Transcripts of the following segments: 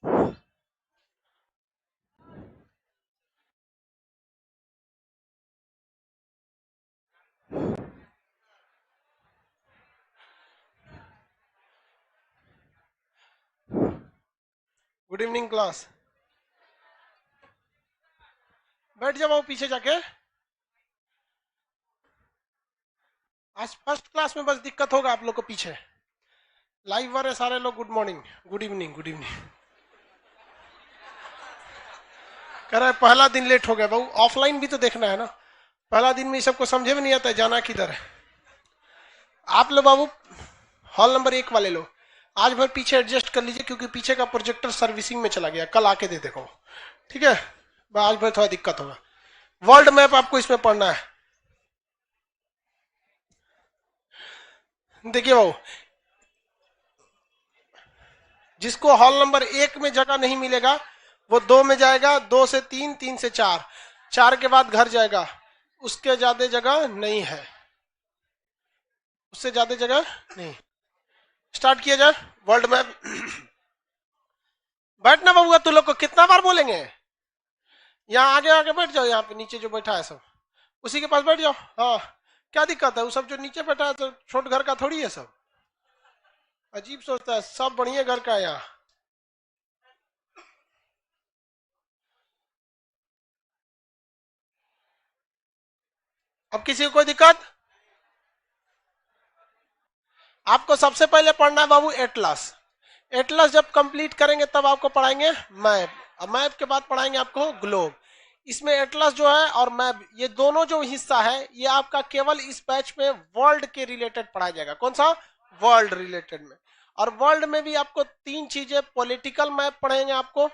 Good evening class. बैठ जाओ पीछे जाके। आज फर्स्ट क्लास में बस दिक्कत होगा आप लोग को पीछे। लाइव वाले सारे लोग good morning, good evening, good evening कह रहा है। पहला दिन लेट हो गया बाबू, ऑफलाइन भी तो देखना है ना। पहला दिन में ये सबको समझे में नहीं आता है जाना किधर है। आप लोग बाबू हॉल नंबर 1 वाले लोग आज भर पीछे एडजस्ट कर लीजिए, क्योंकि पीछे का प्रोजेक्टर सर्विसिंग में चला गया, कल आके दे देखो। ठीक है, आज भर थोड़ा दिक्कत होगा। वर्ल्ड मैप आपको इसमें पढ़ना है। देखिए बाबू, जिसको हॉल नंबर 1 में जगह नहीं मिलेगा वो 2 में जाएगा, 2 से 3, 3 से 4, 4 के बाद घर जाएगा। उसके ज्यादा जगह नहीं है, उससे ज्यादा जगह नहीं। स्टार्ट किया जाए वर्ल्ड मैप। बैठना बाबूआ, तू लोग को कितना बार बोलेंगे। यहाँ आगे आगे बैठ जाओ, यहाँ पे नीचे जो बैठा है सब उसी के पास बैठ जाओ। हाँ, क्या दिक्कत है, वो सब जो नीचे बैठा है तो छोट घर का थोड़ी है सब। अजीब सोचता है, सब बढ़िया घर का है यहाँ। अब किसी को कोई दिक्कत। आपको सबसे पहले पढ़ना है बाबू एटलस। एटलस जब कंप्लीट करेंगे तब आपको पढ़ाएंगे मैप, और मैप के बाद पढ़ाएंगे आपको ग्लोब। इसमें एटलस जो है और मैप, ये दोनों जो हिस्सा है ये आपका केवल इस बैच में वर्ल्ड के रिलेटेड पढ़ाया जाएगा। कौन सा? वर्ल्ड रिलेटेड में। और वर्ल्ड में भी आपको 3 चीजें, पॉलिटिकल मैप पढ़ेंगे आपको,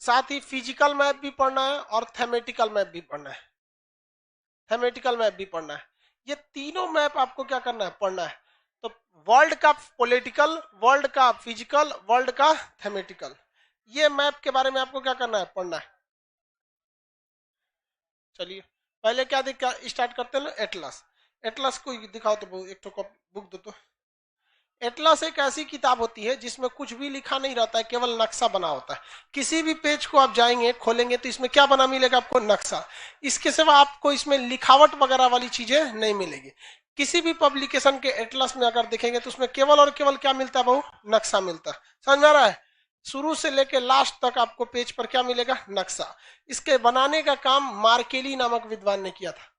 साथ ही फिजिकल मैप भी पढ़ना है और थेमेटिकल मैप भी पढ़ना है। थेमेटिकल मैप भी पढ़ना है। ये तीनों मैप आपको क्या करना है, पढ़ना है। तो वर्ल्ड का पॉलिटिकल, वर्ल्ड का फिजिकल, वर्ल्ड का थेमेटिकल, ये मैप के बारे में आपको क्या करना है, पढ़ना है। चलिए पहले क्या दिखा स्टार्ट करते हैं, एटलस। एटलस को दिखाओ तो, एक तो बुक दो तो। एटलस एक ऐसी किताब होती है जिसमें कुछ भी लिखा नहीं रहता है, केवल नक्शा बना होता है। किसी भी पेज को आप जाएंगे खोलेंगे तो इसमें क्या बना मिलेगा आपको, नक्शा। इसके सिवा आपको इसमें लिखावट वगैरह वाली चीजें नहीं मिलेगी। किसी भी पब्लिकेशन के एटलस में अगर देखेंगे तो उसमें केवल और केवल क्या मिलता है बहू, नक्शा मिलता है। समझ में आ रहा है? शुरू से लेके लास्ट तक आपको पेज पर क्या मिलेगा, नक्शा। इसके बनाने का काम मार्केली नामक विद्वान ने किया था।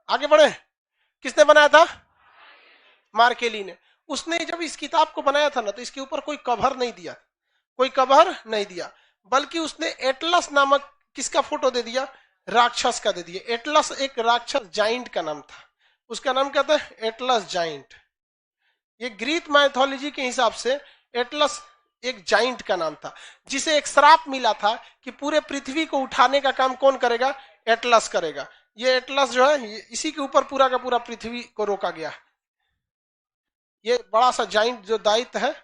आगे बढ़े, किसने बनाया था? मार्केली ने। उसने जब इस किताब को बनाया था ना तो इसके ऊपर कोई कवर नहीं दिया, कोई कवर नहीं दिया, बल्कि उसने एटलस नामक किसका फोटो दे दिया, राक्षस का दे दिया। एटलस एक राक्षस जाइंट का नाम था, उसका नाम क्या था, एटलस जाइंट। ये ग्रीक माइथोलॉजी के हिसाब से एटलस एक जाइंट का नाम था, जिसे एक श्राप मिला था कि पूरे पृथ्वी को उठाने का काम कौन करेगा, एटलस करेगा। ये एटलस जो है इसी के ऊपर पूरा का पूरा पृथ्वी को रोका गया। ये बड़ा सा जाइंट जो दैत्य है,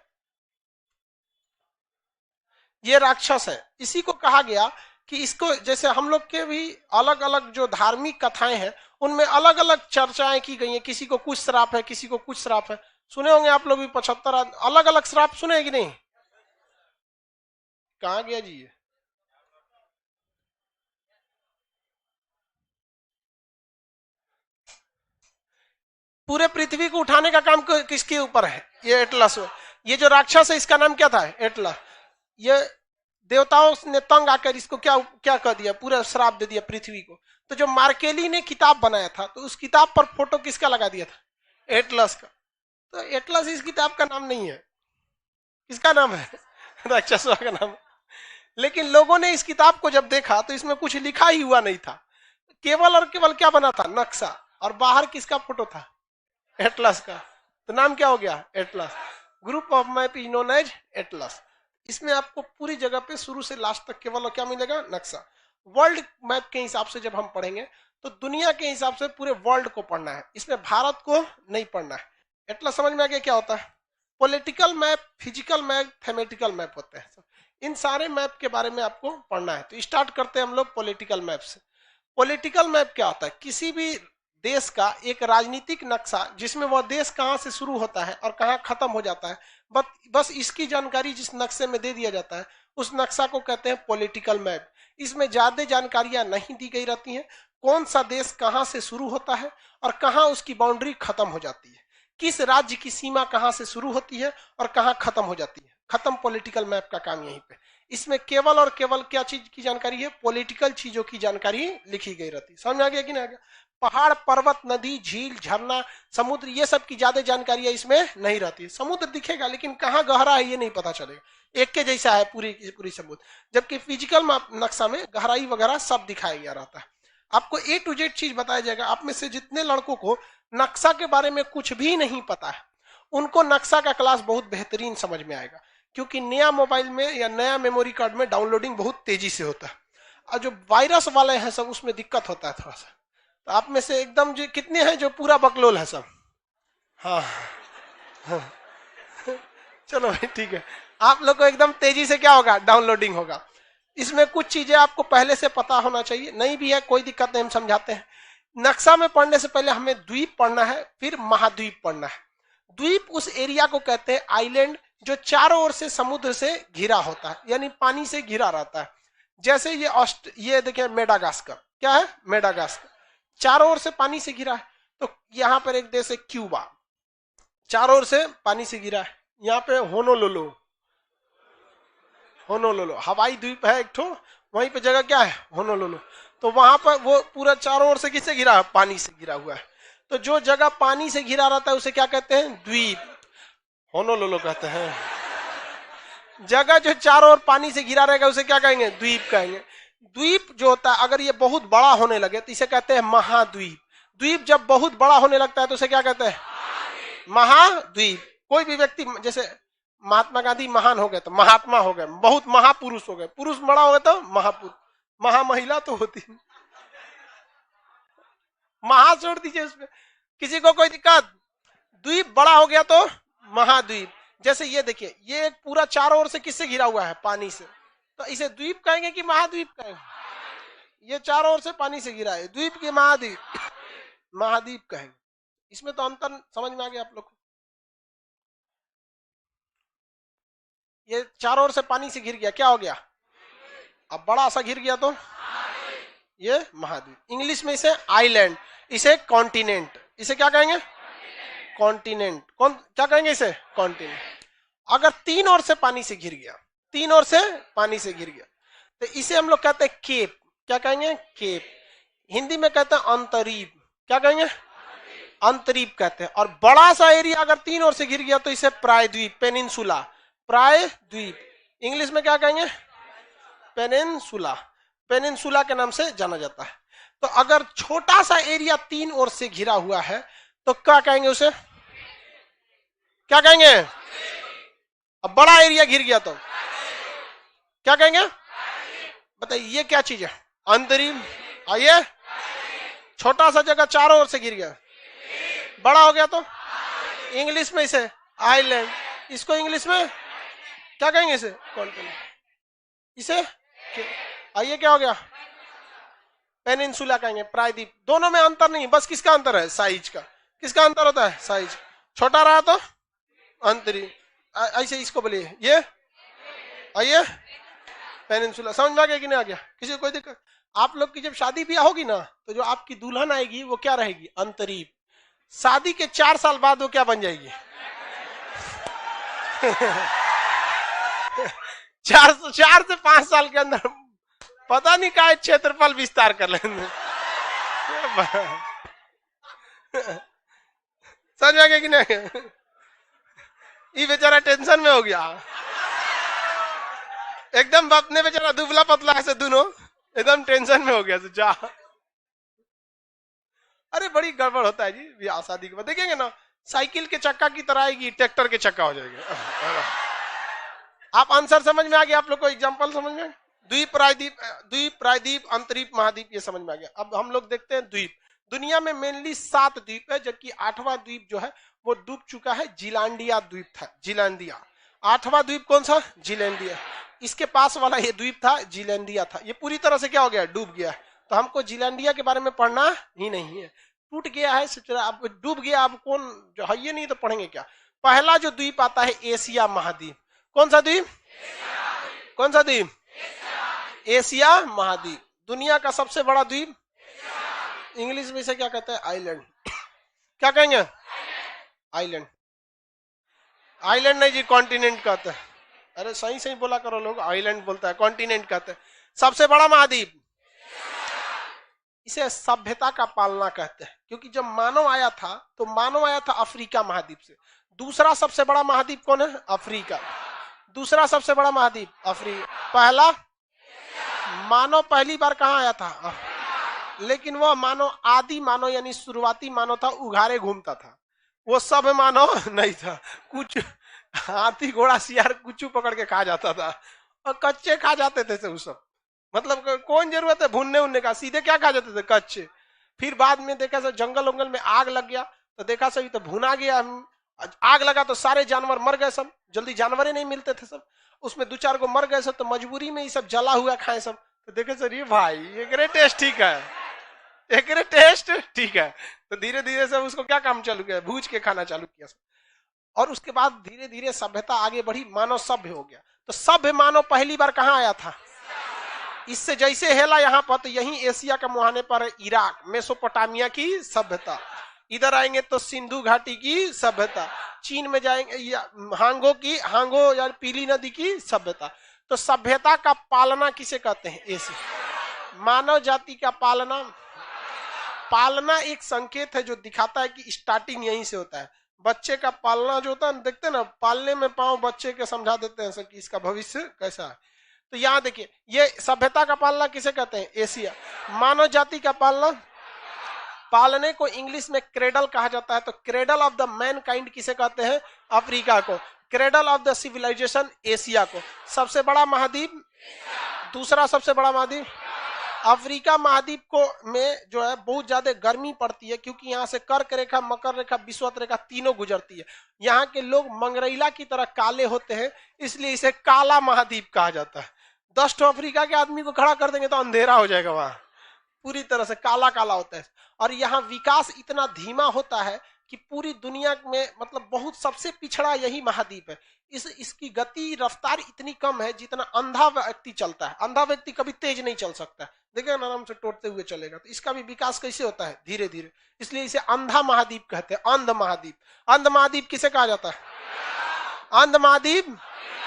ये राक्षस है। इसी को कहा गया कि इसको, जैसे हम लोग के भी अलग अलग जो धार्मिक कथाएं हैं उनमें अलग अलग चर्चाएं की गई हैं। किसी को कुछ श्राप है, किसी को कुछ श्राप है। सुने होंगे आप लोग भी 75 अलग अलग श्राप सुने कि नहीं? कहाँ गया जी ये? पूरे पृथ्वी को उठाने का काम किसके ऊपर है, ये एटलस। ये जो राक्षस है इसका नाम क्या था, एटलस। ये देवताओं ने तंग आकर इसको क्या क्या कर दिया, पूरा श्राप दे दिया पृथ्वी को। तो जो मार्केली ने किताब बनाया था तो उस किताब पर फोटो किसका लगा दिया था, एटलस का। तो एटलस इस किताब का नाम नहीं है, किसका नाम है, राक्षसों का नाम। लेकिन लोगों ने इस किताब को जब देखा तो इसमें कुछ लिखा ही हुआ नहीं था, केवल और केवल क्या बना था, नक्शा। और बाहर किसका फोटो था, एटलस का। तो नाम क्या हो गया, atlas. Group of map is known as atlas. इसमें आपको पूरी जगह पे शुरू से लास्ट तक केवल क्या मिलेगा, नक्शा। वर्ल्ड मैप के हिसाब से जब हम पढ़ेंगे तो दुनिया के हिसाब से पूरे वर्ल्ड को पढ़ना है, इसमें भारत को नहीं पढ़ना है। एटलस समझ में आ गया क्या होता है? Political map, physical map, thematic map होते हैं। इन सारे मैप के बारे में आपको पढ़ना है। तो स्टार्ट करते हैं हम लोग पॉलिटिकल मैप से। पॉलिटिकल मैप क्या होता है? किसी भी देश का एक राजनीतिक नक्शा जिसमें वह देश कहां से शुरू होता है और कहां खत्म हो जाता है, बस इसकी जानकारी जिस नक्शे में दे दिया जाता है उस नक्शा को कहते हैं पॉलिटिकल मैप। इसमें ज्यादा जानकारियां नहीं दी गई रहती हैं, कौन सा देश कहां से शुरू होता है और कहां उसकी बाउंड्री खत्म हो जाती है, किस राज्य की सीमा कहां से शुरू होती है और कहां खत्म हो जाती है। खत्म पॉलिटिकल मैप का काम यहीं पे। इसमें केवल और केवल क्या चीज की जानकारी है, पॉलिटिकल चीजों की जानकारी लिखी गई रहती है। समझ में आ गया कि नहीं आ गया? पहाड़, पर्वत, नदी, झील, झरना, समुद्र, ये सब की ज्यादा जानकारी इसमें नहीं रहती है। समुद्र दिखेगा लेकिन कहाँ गहरा है ये नहीं पता चलेगा, एक के जैसा है पूरी समुद्र। जबकि फिजिकल नक्शा में गहराई वगैरह सब दिखाया गया रहता है। आपको A to Z चीज बताया जाएगा। आप में से जितने लड़कों को नक्शा के बारे में कुछ भी नहीं पता है उनको नक्शा का क्लास बहुत बेहतरीन समझ में आएगा, क्योंकि नया मोबाइल में या नया मेमोरी कार्ड में डाउनलोडिंग बहुत तेजी से होता है और जो वायरस वाले हैं सब उसमें दिक्कत होता है थोड़ा सा। तो आप में से एकदम जो कितने हैं जो पूरा बकलोल है सब? हाँ, हाँ। चलो भाई ठीक है, आप लोग को एकदम तेजी से क्या होगा, डाउनलोडिंग होगा। इसमें कुछ चीजें आपको पहले से पता होना चाहिए, नहीं भी है कोई दिक्कत नहीं, हम समझाते हैं। नक्शा में पढ़ने से पहले हमें द्वीप पढ़ना है, फिर महाद्वीप पढ़ना है। द्वीप उस एरिया को कहते हैं आइलैंड जो चारों ओर से समुद्र से घिरा होता है, यानी पानी से घिरा रहता है। जैसे ये देखिए मेडागास्कर, क्या है मेडागास्कर, चारों ओर से पानी से घिरा है। तो यहाँ पर एक देश है क्यूबा, चारों ओर से पानी से घिरा है। यहाँ पे होनोलुलु हवाई द्वीप है एक ठो, वहीं पे जगह क्या है होनोलुलु। तो वहां पर वो पूरा चारों ओर से किससे घिरा है, पानी से घिरा हुआ है। तो जो जगह पानी से घिरा रहता है उसे क्या कहते हैं, द्वीप, होनोलुलु कहते हैं। जगह जो चारों ओर पानी से घिरा रहेगा उसे क्या कहेंगे, द्वीप कहेंगे। द्वीप जो होता है अगर ये बहुत बड़ा होने लगे तो इसे कहते हैं महाद्वीप। द्वीप जब बहुत बड़ा होने लगता है तो उसे क्या कहते हैं, महाद्वीप। कोई भी व्यक्ति, जैसे महात्मा गांधी महान हो गए तो महात्मा हो गए, बहुत महापुरुष हो गए, पुरुष बड़ा हो गए तो महापुरुष, महामहिला तो होती, महा छोड़ दीजिए उसमें, किसी को कोई दिक्कत। द्वीप बड़ा हो गया तो महाद्वीप। जैसे ये देखिए, ये एक पूरा चारों ओर से किससे घिरा हुआ है, पानी से, तो इसे द्वीप कहेंगे कि महाद्वीप कहेंगे? ये चारों ओर से पानी से घिरा है, द्वीप के महाद्वीप, महाद्वीप कहेंगे। इसमें तो अंतर समझ में आ गया आप लोग को। ये चारों ओर से पानी से घिर गया, क्या हो गया, अब बड़ा सा घिर गया तो ये महाद्वीप। इंग्लिश में इसे आइलैंड, इसे कॉन्टिनेंट, इसे क्या कहेंगे, कॉन्टिनेंट। कौन क्या कहेंगे इसे, कॉन्टिनेंट। अगर तीन ओर से पानी से घिर गया, तीन ओर से पानी से घिर गया तो इसे हम लोग कहते हैं केप। क्या कहेंगे, केप। हिंदी में कहते हैं अंतरीप, क्या कहेंगे, अंतरीप कहते हैं। और बड़ा सा एरिया अगर तीन ओर से घिर गया तो इसे प्रायद्वीप, पेनिनसुला, प्रायद्वीप। इंग्लिश में क्या कहेंगे, पेनिनसुला, पेनिनसुला के नाम से जाना जाता है। तो अगर छोटा सा एरिया तीन ओर से घिरा हुआ है तो क्या कहेंगे उसे, क्या कहेंगे। अब बड़ा एरिया घिर गया तो क्या कहेंगे, बताइए ये क्या चीज है, अंतरिम। आइए, छोटा सा जगह चारों ओर से घिर गया, बड़ा हो गया तो इंग्लिश में इसे आइलैंड, इसको इंग्लिश में क्या कहेंगे, इसे कॉन्टिनेंट, इसे आइए क्या हो गया, पेनिनसुला कहेंगे, प्रायद्वीप। दोनों में अंतर नहीं, बस किसका अंतर है, साइज का। किसका अंतर होता है, साइज। छोटा रहा तो अंतरिम। ऐसे इसको बोलिए, ये आइए पेनिनसुला। समझ में आ गया कि नहीं आ गया, किसी को कोई दिक्कत। आप लोग की जब शादी ब्याह होगी ना तो जो आपकी दुल्हन आएगी वो क्या रहेगी, अंतरीप। शादी के 4 साल बाद वो क्या बन जाएगी, 4 से 5 साल के अंदर पता नहीं का क्षेत्रफल विस्तार कर लेंगे। समझ में आ गया कि नहीं, ये बेचारा टेंशन में हो गया एकदम, अपने बेचारा दुबला पतला ऐसे दोनों एकदम टेंशन में हो गया जा। अरे बड़ी गड़बड़ होता है जी ब्याह शादी के बाद, देखेंगे ना साइकिल के चक्का की तरह आएगी, ट्रैक्टर के चक्का हो जाएगा। आप आंसर समझ में आ गया आप लोग को, एग्जांपल समझ में, द्वीप, प्रायद्वीप, द्वीप, प्रायद्वीप, अंतरीप, महाद्वीप, ये समझ में आ गया। अब हम लोग देखते हैं द्वीप। दुनिया में मेनली 7 द्वीप है, जबकि 8वां द्वीप जो है वो डूब चुका है, जिलांडिया द्वीप था, जिलांडिया। 8वां द्वीप कौन सा, जिलैंडिया। इसके पास वाला ये द्वीप था, जिलैंडिया था, ये पूरी तरह से क्या हो गया, डूब गया। तो हमको जिलैंडिया के बारे में पढ़ना ही नहीं है, टूट गया है, अब डूब गया, अब कौन जो है ये नहीं तो पढ़ेंगे क्या। पहला जो द्वीप आता है एशिया महाद्वीप, कौन सा द्वीप, कौन सा द्वीप, एशिया महाद्वीप। दुनिया का सबसे बड़ा द्वीप, इंग्लिश में इसे क्या कहते हैं, आइलैंड। क्या कहेंगे, आइलैंड, आइलैंड नहीं जी, कॉन्टिनेंट कहते हैं। अरे सही सही बोला करो लोग, आइलैंड बोलता है, कॉन्टिनेंट कहते हैं। सबसे बड़ा महाद्वीप, इसे सभ्यता का पालना कहते हैं, क्योंकि जब मानव आया था तो मानव आया था अफ्रीका महाद्वीप से। दूसरा सबसे बड़ा महाद्वीप कौन है, अफ्रीका। दूसरा सबसे बड़ा महाद्वीप अफ्रीका। पहला मानव पहली बार कहां आया था, लेकिन वह मानव आदि मानव यानी शुरुआती मानव था, उघारे घूमता था, वो सब मानव नहीं था। कुछ हाथी घोड़ा सियार कुछ पकड़ के खा जाता था और कच्चे खा जाते थे वो सब, मतलब कौन जरूरत है भूनने उनने का, सीधे क्या खा जाते थे, कच्चे। फिर बाद में देखा सर जंगल उंगल में आग लग गया तो देखा सभी तो भुना गया, आग लगा तो सारे जानवर मर गए सब, जल्दी जानवर ही नहीं मिलते थे सब, उसमें दो चार को मर गए सब, तो मजबूरी में ये सब जला हुआ खाए सब। तो देखे सर ये भाई एक टेस्ट ठीक है, एक टेस्ट ठीक है, तो धीरे धीरे सब उसको क्या काम चालू किया, भूज के खाना चालू किया सब। और उसके बाद धीरे धीरे सभ्यता आगे बढ़ी, मानव सभ्य हो गया। तो सभ्य मानव पहली बार कहां आया था, इससे जैसे हेला यहाँ पर, तो यही एशिया का मुहाने पर है इराक, मेसोपोटामिया की सभ्यता। इधर आएंगे तो सिंधु घाटी की सभ्यता, चीन में जाएंगे हांगो या पीली नदी की सभ्यता। तो सभ्यता का पालना किसे कहते हैं, एशिया। मानव जाति का पालना, पालना एक संकेत है जो दिखाता है कि स्टार्टिंग यहीं से होता है। बच्चे का पालना जो होता है, देखते हैं ना, पालने में पांव बच्चे के समझा देते हैं सर कि इसका भविष्य कैसा है। तो यहाँ देखिए, ये सभ्यता का पालना किसे कहते हैं, एशिया। मानव जाति का पालना, पालने को इंग्लिश में क्रेडल कहा जाता है, तो क्रेडल ऑफ द मैनकाइंड किसे कहते हैं, अफ्रीका को। Cradle of the civilisation, Asia को। सबसे बड़ा महाद्वीप, दूसरा सबसे बड़ा महाद्वीप अफ्रीका महाद्वीप को में जो है बहुत ज्यादा गर्मी पड़ती है, क्योंकि यहाँ से कर्क रेखा, मकर रेखा, विषुवत रेखा तीनों गुजरती है। यहाँ के लोग मंगरैला की तरह काले होते हैं, इसलिए इसे काला महाद्वीप कहा जाता है। 10 अफ्रीका के आदमी को खड़ा कर देंगे तो अंधेरा हो जाएगा, वहां पूरी तरह से काला काला होता है। और यहाँ विकास इतना धीमा होता है कि पूरी दुनिया में मतलब बहुत सबसे पिछड़ा यही महाद्वीप है। इसकी गति रफ्तार इतनी कम है जितना अंधा व्यक्ति चलता है। अंधा व्यक्ति कभी तेज नहीं चल सकता, देखिए आराम से टोटते हुए चलेगा। तो इसका भी विकास कैसे होता है, धीरे धीरे, इसलिए इसे अंधा महाद्वीप कहते हैं, अंध महाद्वीप। अंध महाद्वीप किसे कहा जाता है, अंध महाद्वीप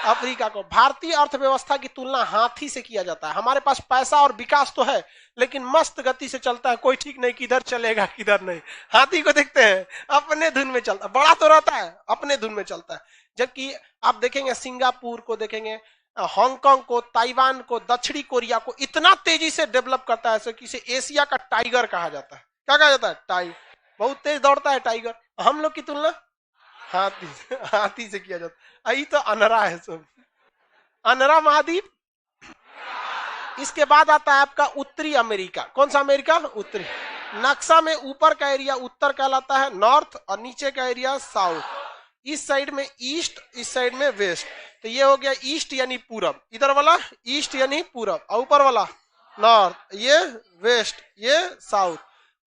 अफ्रीका को। भारतीय अर्थव्यवस्था की तुलना हाथी से किया जाता है। हमारे पास पैसा और विकास तो है, लेकिन मस्त गति से चलता है, कोई ठीक नहीं किधर चलेगा किधर नहीं। हाथी को देखते हैं अपने धुन में चलता, बड़ा तो रहता है अपने धुन में चलता है। जबकि आप देखेंगे सिंगापुर को, देखेंगे हांगकांग को, ताइवान को, दक्षिणी कोरिया को, इतना तेजी से डेवलप करता है कि इसे एशिया का टाइगर कहा जाता है। क्या कहा जाता है, टाइगर। बहुत तेज दौड़ता है टाइगर। हम लोग की तुलना हाथी से किया जाता है। यही तो अनरा है सब, अनरा महाद्वीप। इसके बाद आता है आपका उत्तरी अमेरिका। कौन सा अमेरिका, उत्तरी। नक्शा में ऊपर का एरिया उत्तर कहलाता है, नॉर्थ, और नीचे का एरिया साउथ। इस साइड में ईस्ट, इस साइड में वेस्ट। तो ये हो गया ईस्ट यानी पूरब, इधर वाला ईस्ट यानी पूरब, और ऊपर वाला नॉर्थ, ये वेस्ट, ये साउथ।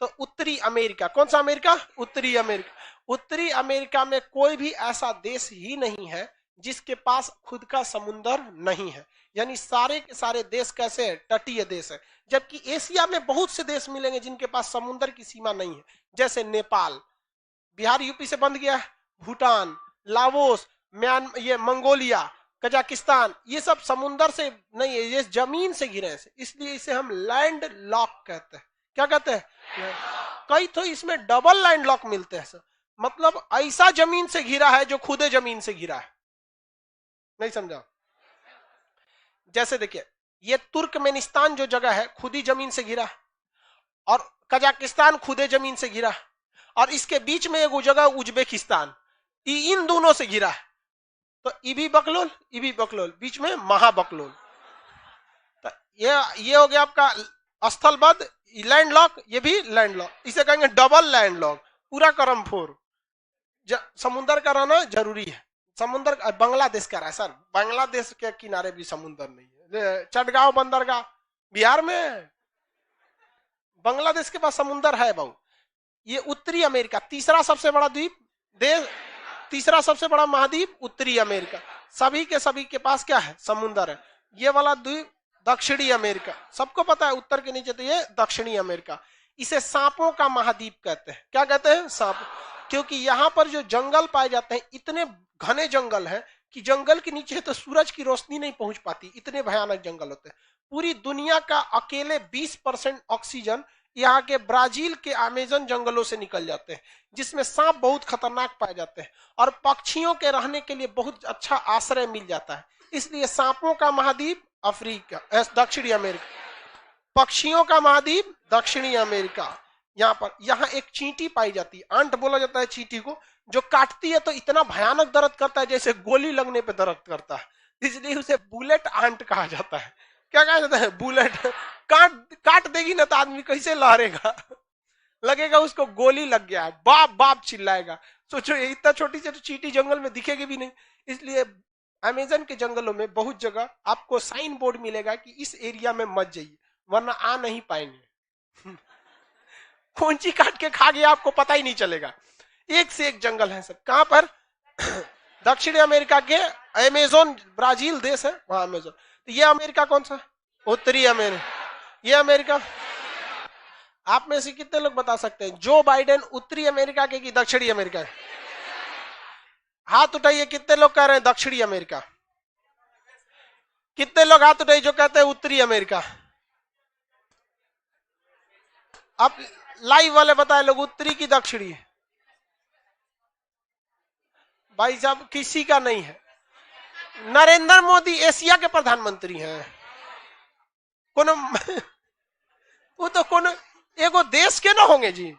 तो उत्तरी अमेरिका, कौन सा अमेरिका, उत्तरी अमेरिका। उत्तरी अमेरिका में कोई भी ऐसा देश ही नहीं है जिसके पास खुद का समुंदर नहीं है, यानी सारे के सारे देश कैसे है, तटीय देश है। जबकि एशिया में बहुत से देश मिलेंगे जिनके पास समुंदर की सीमा नहीं है, जैसे नेपाल, बिहार यूपी से बंध गया, भूटान, लाओस, ये मंगोलिया, कजाकिस्तान, ये सब समुंदर से नहीं है, ये जमीन से घिरे हैं, इसलिए इसे हम लैंड लॉक कहते हैं। क्या कहते हैं, कई तो इसमें डबल लैंड लॉक मिलते हैं सर, मतलब ऐसा जमीन से घिरा है जो खुदे जमीन से घिरा है। नहीं समझा, जैसे देखिए ये तुर्कमेनिस्तान जो जगह है खुद ही जमीन से घिरा, और कजाकिस्तान खुदे जमीन से घिरा, और इसके बीच में एक जगह उज्बेकिस्तान, इन दोनों से घिरा है। तो इबी बकलोल, बीच में महाबकलोल। तो ये हो गया आपका स्थलबद्ध लैंड लॉक, ये भी लैंड लॉक, इसे कहेंगे डबल लैंड लॉक, पूरा करम फोर। समुंदर का रहना जरूरी है। समुंदर बांग्लादेश का रहा है सर, बांग्लादेश के किनारे भी समुंदर नहीं है। चटगांव बंदरगाह बिहार में, बांग्लादेश के पास समुंदर है बहु। ये उत्तरी अमेरिका, तीसरा सबसे बड़ा द्वीप देश, तीसरा सबसे बड़ा महाद्वीप उत्तरी अमेरिका। सभी के पास क्या है? समुद्र है। ये वाला द्वीप दक्षिणी अमेरिका, सबको पता है उत्तर के नीचे, तो ये दक्षिणी अमेरिका। इसे सांपों का महाद्वीप कहते हैं। क्या कहते हैं? सांप। क्योंकि यहाँ पर जो जंगल पाए जाते हैं, इतने घने जंगल है कि जंगल के नीचे तो सूरज की रोशनी नहीं पहुंच पाती, इतने भयानक जंगल होते हैं। पूरी दुनिया का अकेले 20% ऑक्सीजन यहाँ के ब्राजील के अमेजन जंगलों से निकल जाते हैं, जिसमें सांप बहुत खतरनाक पाए जाते हैं और पक्षियों के रहने के लिए बहुत अच्छा आश्रय मिल जाता है। इसलिए सांपों का महाद्वीप अफ्रीका, दक्षिणी अमेरिका। पक्षियों का महाद्वीप दक्षिणी अमेरिका। यहाँ एक चींटी पाई जाती है, आंट बोला जाता है चींटी को, जो काटती है तो इतना भयानक दर्द करता है जैसे गोली लगने पे दर्द करता है, इसलिए उसे बुलेट आंट कहा जाता है। क्या कहा जाता है? बुलेट। काट देगी ना तो आदमी कैसे लहरेगा, लगेगा उसको गोली लग गया है, बाप बाप चिल्लाएगा। सोचो इतना छोटी सी चींटी जंगल में दिखेगी भी नहीं। इसलिए अमेजन के जंगलों में बहुत जगह आपको साइन बोर्ड मिलेगा कि इस एरिया में मत जाइए, वरना आ नहीं पाएंगे। कौन सी काट के खा गया आपको पता ही नहीं चलेगा। एक से एक जंगल है सब। कहां पर? दक्षिणी अमेरिका के अमेजोन, ब्राजील देश है वहां अमेजोन। तो ये अमेरिका कौन सा? उत्तरी अमेरिका। ये अमेरिका। आप में से कितने लोग बता सकते हैं जो बाइडेन उत्तरी अमेरिका के कि दक्षिणी अमेरिका है? हाथ उठाइए, कितने लोग कह रहे हैं दक्षिणी अमेरिका? कितने लोग हाथ उठाइए जो कहते हैं उत्तरी अमेरिका? अब लाइव वाले बताए लोग उत्तरी की दक्षिणी। भाई साहब किसी का नहीं है। नरेंद्र मोदी एशिया के प्रधानमंत्री हैं। कोनो वो तो कोनो एगो देश के ना होंगे जी।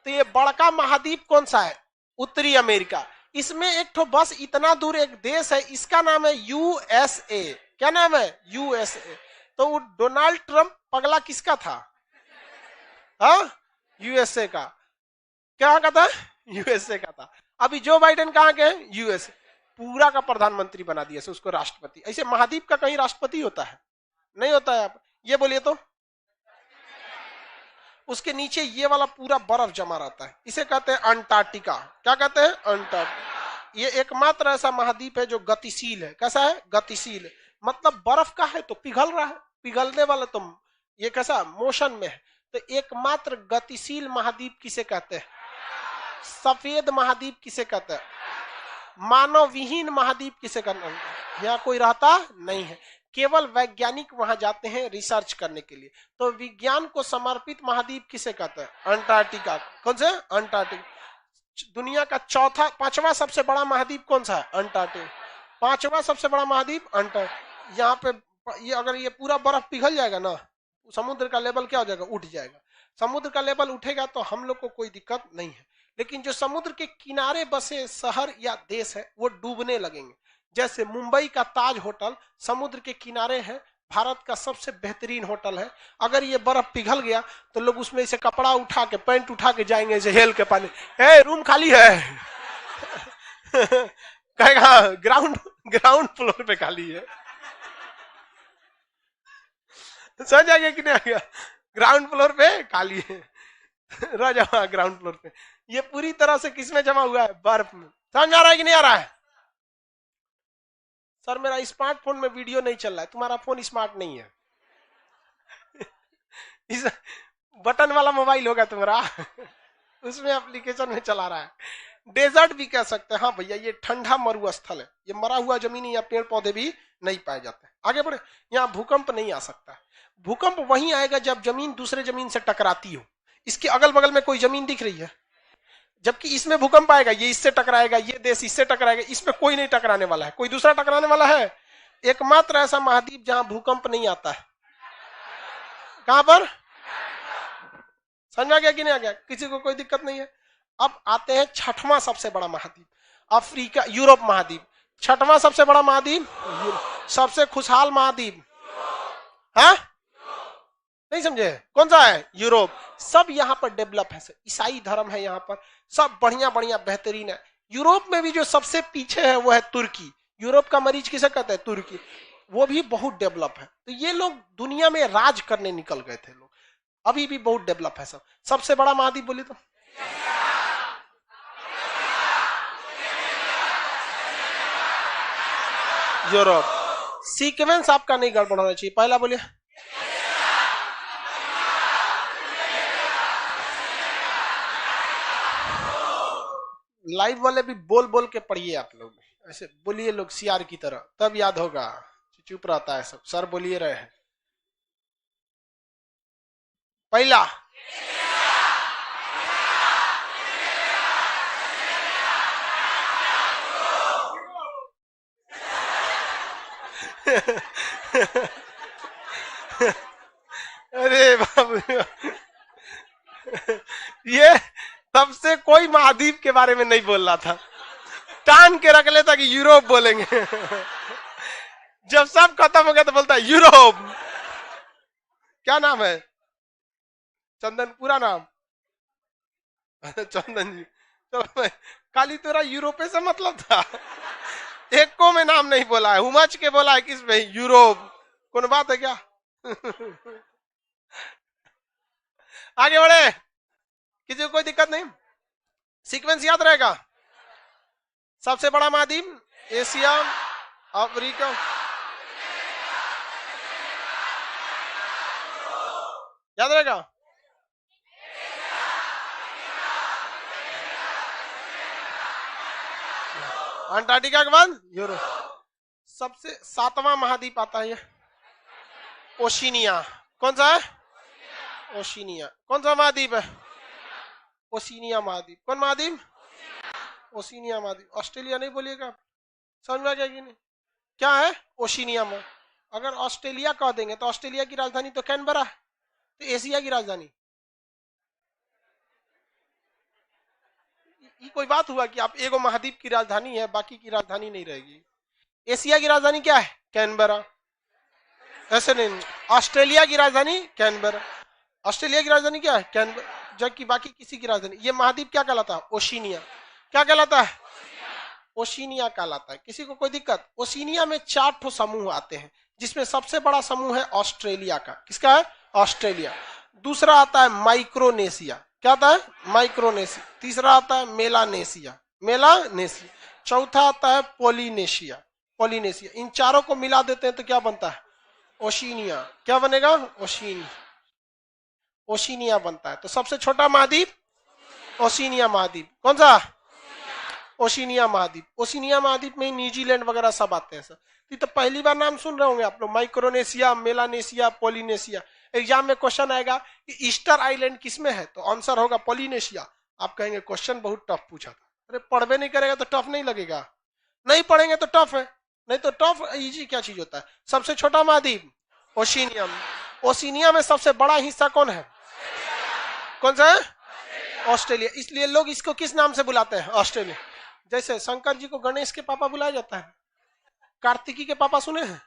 तो ये बड़का महाद्वीप कौन सा है? उत्तरी अमेरिका। इसमें एक ठो बस इतना दूर एक देश है, इसका नाम है यूएसए। क्या नाम है? यूएसए। तो वो डोनाल्ड ट्रंप पगला किसका था? हाँ, यूएसए का। क्या का था? यूएसए का था। अभी जो बाइडेन कहाँ के? यूएसए। पूरा का प्रधानमंत्री बना दिया से उसको राष्ट्रपति। ऐसे महाद्वीप का कहीं राष्ट्रपति होता है? नहीं होता है। आप ये बोलिए तो। उसके नीचे ये वाला पूरा बर्फ जमा रहता है, इसे कहते हैं अंटार्कटिका। क्या कहते हैं? अंटार्कटिका। ये एकमात्र ऐसा महाद्वीप है जो गतिशील है। कैसा है? गतिशील है। मतलब बर्फ का है तो पिघल रहा है, पिघलने वाला तो ये कैसा? मोशन में है। तो एकमात्र गतिशील महाद्वीप किसे कहते हैं? सफेद महाद्वीप किसे कहते हैं? मानव विहीन महाद्वीप किसे कहते हैं? यहाँ कोई रहता नहीं है, केवल वैज्ञानिक वहां जाते हैं रिसर्च करने के लिए। तो विज्ञान को समर्पित महाद्वीप किसे कहते हैं? अंटार्कटिका। कौन से? अंटार्कटिका। दुनिया का पांचवा सबसे बड़ा महाद्वीप कौन सा है? अंटार्कटिका। पांचवा सबसे बड़ा महाद्वीप अंटार्कटिका। यहाँ पे ये अगर ये पूरा बर्फ पिघल जाएगा ना, समुद्र का लेवल क्या हो जाएगा? उठ जाएगा। समुद्र का लेवल उठेगा तो हम लोग को कोई दिक्कत नहीं है, लेकिन जो समुद्र के किनारे बसे शहर या देश है वो डूबने लगेंगे। जैसे मुंबई का ताज होटल समुद्र के किनारे है, भारत का सबसे बेहतरीन होटल है। अगर ये बर्फ पिघल गया तो लोग उसमें से कपड़ा उठा के, पैंट उठा के जाएंगे ऐसे हेल के पानी। रूम खाली है। कहेगा ग्राउंड फ्लोर पे खाली है। समझ आ गया कि नहीं आ गया? ग्राउंड फ्लोर पे खाली है, रह जाओ ग्राउंड फ्लोर पे। ये पूरी तरह से किसमें जमा हुआ है? बर्फ में। समझ आ रहा है कि नहीं आ रहा है? सर मेरा स्मार्टफोन में वीडियो नहीं चल रहा है। तुम्हारा फोन स्मार्ट नहीं है। इस बटन वाला मोबाइल होगा तुम्हारा, उसमें एप्लीकेशन में चला रहा है। डेजर्ट भी कह सकते हैं। हाँ भैया, ये ठंडा मरुस्थल है, ये मरा हुआ जमीन या पेड़ पौधे भी नहीं पाए जाते। आगे बढ़े। यहाँ भूकंप नहीं आ सकता। भूकंप वहीं आएगा जब जमीन दूसरे जमीन से टकराती हो। इसके अगल बगल में कोई जमीन दिख रही है? जबकि इसमें भूकंप आएगा, ये इससे टकराएगा, ये देश इससे टकराएगा, इसमें कोई नहीं टकराने वाला है। कोई दूसरा टकराने वाला है? एकमात्र ऐसा महाद्वीप जहां भूकंप नहीं आता है। कहां पर? समझ आ गया कि नहीं आ गया? किसी को कोई दिक्कत नहीं है? अब आते हैं छठवां सबसे बड़ा महाद्वीप, अफ्रीका, यूरोप महाद्वीप। छठवां सबसे बड़ा महाद्वीप, सबसे खुशहाल महाद्वीप। हाँ, नहीं समझे? कौन सा है? यूरोप। सब यहाँ पर डेवलप है, ईसाई धर्म है यहाँ पर, सब बढ़िया बढ़िया बेहतरीन है। यूरोप में भी जो सबसे पीछे है वो है तुर्की। यूरोप का मरीज किसे कहते हैं? तुर्की। वो भी बहुत डेवलप है। तो ये लोग दुनिया में राज करने निकल गए थे लोग, अभी भी बहुत डेवलप है सब। सबसे बड़ा महाद्वीप बोले तो यूरोप। सीक्वेंस आपका नहीं गड़बड़ होना चाहिए। पहला बोलिए। लाइव वाले भी बोल बोल के पढ़िए आप लोग, ऐसे बोलिए लोग सीआर की तरह, तब याद होगा। चुप रहता है सब, सर बोलिए रहे हैं। पहला अरे बाबू, ये तब से कोई महाद्वीप के बारे में नहीं बोल रहा था, टान के रख लेता कि यूरोप बोलेंगे। जब सब खत्म हो गया तो बोलता है यूरोप। क्या नाम है? चंदन, पूरा नाम? चंदन जी। तो खाली तेरा यूरोपे से मतलब था, एक को में नाम नहीं बोला है, उमच के बोला है किस में? यूरोप। कौन बात है क्या? आगे बढ़े, किसी को कोई दिक्कत नहीं? सीक्वेंस याद रहेगा। सबसे बड़ा महाद्वीप एशिया, अफ्रीका, याद रहेगा। अंटार्कटिका के बाद यूरोप। सबसे 7वां महाद्वीप आता है ये ओशिनिया। कौन सा है? ओशिनिया। कौन सा महाद्वीप है? ओशिनिया महाद्वीप। कौन महाद्वीप? ओशिनिया महाद्वीप। ऑस्ट्रेलिया नहीं बोलिएगा, समझ में आ गया कि नहीं? क्या है ओशिनिया में? अगर ऑस्ट्रेलिया कह देंगे तो ऑस्ट्रेलिया की राजधानी तो कैनबरा, तो एशिया की राजधानी ये कोई बात हुआ कि आप एगो महाद्वीप की राजधानी है, बाकी की राजधानी नहीं रहेगी? एशिया की राजधानी क्या है? कैनबरा। ऐसे नहीं, ऑस्ट्रेलिया की राजधानी कैनबरा, ऑस्ट्रेलिया की राजधानी क्या है? कैनबरा, जबकि बाकी किसी की राजधानी। ये महाद्वीप क्या कहलाता है? ओशिनिया। क्या कहलाता है? ओशिनिया कहलाता है। किसी को कोई दिक्कत? ओशिनिया में 4 ठो समूह आते हैं, जिसमें सबसे बड़ा समूह है ऑस्ट्रेलिया का। किसका है? ऑस्ट्रेलिया। दूसरा आता है माइक्रोनेशिया। क्या आता है? माइक्रोनेशिया। तीसरा आता है मेलानेशिया, मेलानेशिया। चौथा आता है पोलिनेशिया, पोलिनेशिया। इन चारों को मिला देते हैं तो क्या बनता है? ओशिनिया। क्या बनेगा? ओशिनिया, ओशिनिया बनता है। तो सबसे छोटा महाद्वीप ओशिनिया महाद्वीप। कौन सा? ओशिनिया महाद्वीप। ओशिनिया महाद्वीप में न्यूजीलैंड वगैरह सब आते हैं सर। तो पहली बार नाम सुन रहे होंगे आप लोग, माइक्रोनेशिया, मेलानेशिया, पोलिनेशिया। एग्जाम में क्वेश्चन आएगा कि ईस्टर आइलैंड किसमें है, तो आंसर होगा पोलिनेशिया। आप कहेंगे क्वेश्चन बहुत टफ पूछा था। अरे पढ़वे नहीं करेगा तो टफ नहीं लगेगा, नहीं पढ़ेंगे तो टफ है, नहीं तो टफ इजी क्या चीज होता है? सबसे छोटा महाद्वीप ओशिनिया। ओशिनिया में सबसे बड़ा हिस्सा कौन है? कौन सा है? ऑस्ट्रेलिया। इसलिए लोग इसको किस नाम से बुलाते हैं? ऑस्ट्रेलिया। जैसे शंकर जी को गणेश के पापा बुलाया जाता है, कार्तिकी के पापा सुने हैं?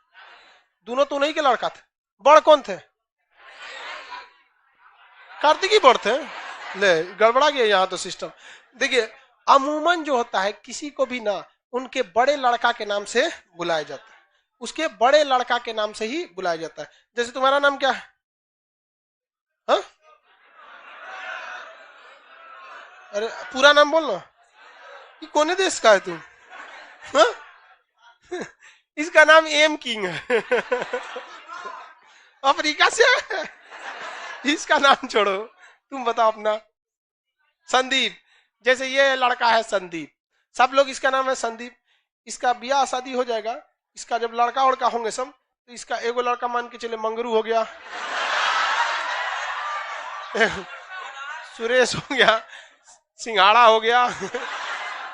दोनों तो नहीं के लड़का थे। बड़ कौन थे? कार्तिकी बड़ थे। ले गड़बड़ा गया यहाँ तो सिस्टम। देखिए अमूमन जो होता है किसी को भी ना उनके बड़े लड़का के नाम से बुलाया जाता है, उसके बड़े लड़का के नाम से ही बुलाया जाता है। जैसे तुम्हारा नाम क्या है? हा? अरे पूरा नाम बोल ना। ये कौन देश का है तुम? हा? इसका नाम एम किंग है। अफ्रीका से है। इसका नाम छोड़ो, तुम बताओ अपना। संदीप। जैसे ये लड़का है संदीप, सब लोग इसका नाम है संदीप। इसका ब्याह शादी हो जाएगा, इसका जब लड़का उड़का होंगे सब, तो इसका एगो लड़का मान के चले मंगरू हो गया, सुरेश हो गया, सिंघाड़ा हो गया,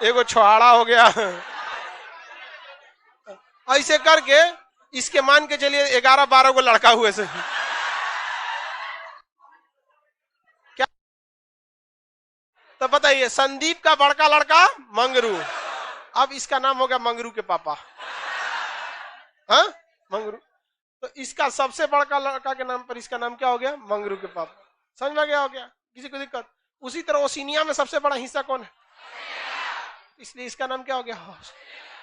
एगो छोहाड़ा हो गया। ऐसे करके इसके मान के चलिए 11-12 को लड़का हुए से। क्या? तो बताइए, संदीप का बड़का लड़का मंगरू, अब इसका नाम हो गया मंगरू के पापा। हाँ मंगरू। तो इसका सबसे बड़का लड़का के नाम पर इसका नाम क्या हो गया? मंगरू के पापा। समझ में गया? हो गया? किसी को दिक्कत? उसी तरह ओशिनिया में सबसे बड़ा हिस्सा कौन है? इसलिए इसका नाम क्या हो गया?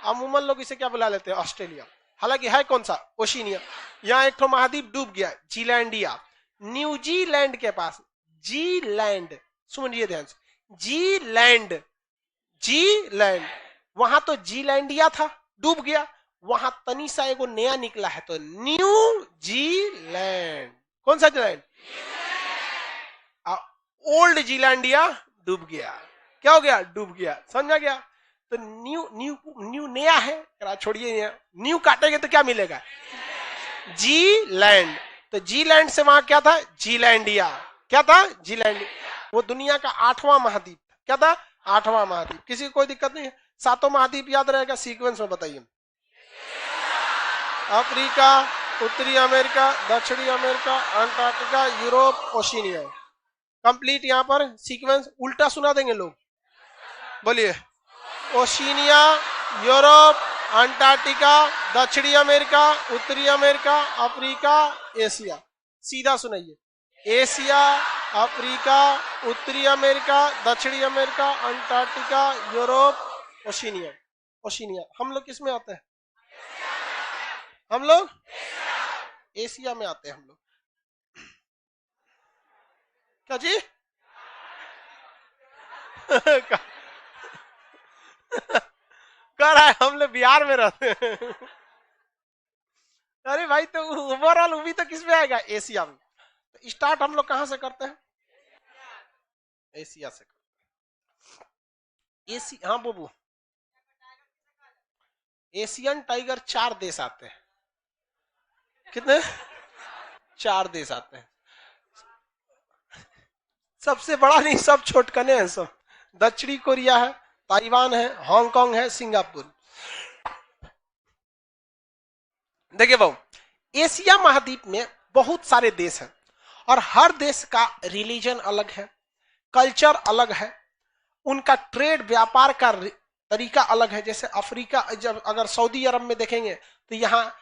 अमूमन लोग इसे क्या बुला लेते हैं? ऑस्ट्रेलिया। हालांकि है कौन सा? ओशिनिया। यहाँ एक तो महाद्वीप डूब गया, जीलैंडिया, न्यूजीलैंड के पास। जी लैंड, सुनिए ध्यान से, जी लैंड, जी लैंड, वहां तो जी लैंडिया था, डूब गया, वहां तनी सा एगो नया निकला है तो न्यू जीलैंड। कौन सा जीलैंड? ओल्ड जीलैंडिया डूब गया। क्या हो गया? डूब गया। समझा गया? तो न्यू न्यू न्यू नया है, छोड़िए, न्यू काटेंगे तो क्या मिलेगा? जी लैंड। तो जी लैंड से वहां क्या था? जीलैंडिया। क्या था? जीलैंड। वो दुनिया का 8वां महाद्वीप। क्या था? 8वां महाद्वीप। किसी को कोई दिक्कत नहीं है? 7 महाद्वीप याद रहेगा? सीक्वेंस में बताइए। अफ्रीका, उत्तरी अमेरिका, दक्षिणी America, Antarctica, Europe, Oceania. Complete. यहां पर सीक्वेंस उल्टा सुना देंगे लोग। बोलिए। ओशिनिया, यूरोप, अंटार्कटिका, दक्षिणी अमेरिका, उत्तरी अमेरिका, अफ्रीका, एशिया। सीधा सुनाइए। एशिया, अफ्रीका, उत्तरी अमेरिका, दक्षिणी America, Antarctica, Europe, Oceania. Oceania. हम लोग किस में आते हैं? हम लोग एशिया में आते हैं। हम लोग क्या जी? कह रहा है हम लोग बिहार में रहते हैं। अरे भाई, तो ओवरऑल भी तो किस में आएगा? एशिया में। तो स्टार्ट हम लोग कहां से करते हैं? एशिया से करते हैं। एशिया। हाँ बोबू, एशियन टाइगर 4 देश आते हैं। कितने? 4 देश आते हैं। सबसे बड़ा नहीं, सब छोटकने हैं सब। दक्षिणी कोरिया है, ताइवान है, हांगकांग है, सिंगापुर। देखिए भाऊ, एशिया महाद्वीप में बहुत सारे देश हैं और हर देश का रिलीजन अलग है, कल्चर अलग है, उनका ट्रेड व्यापार का तरीका अलग है। जैसे अफ्रीका, जब अगर सऊदी अरब में देखेंगे तो यहाँ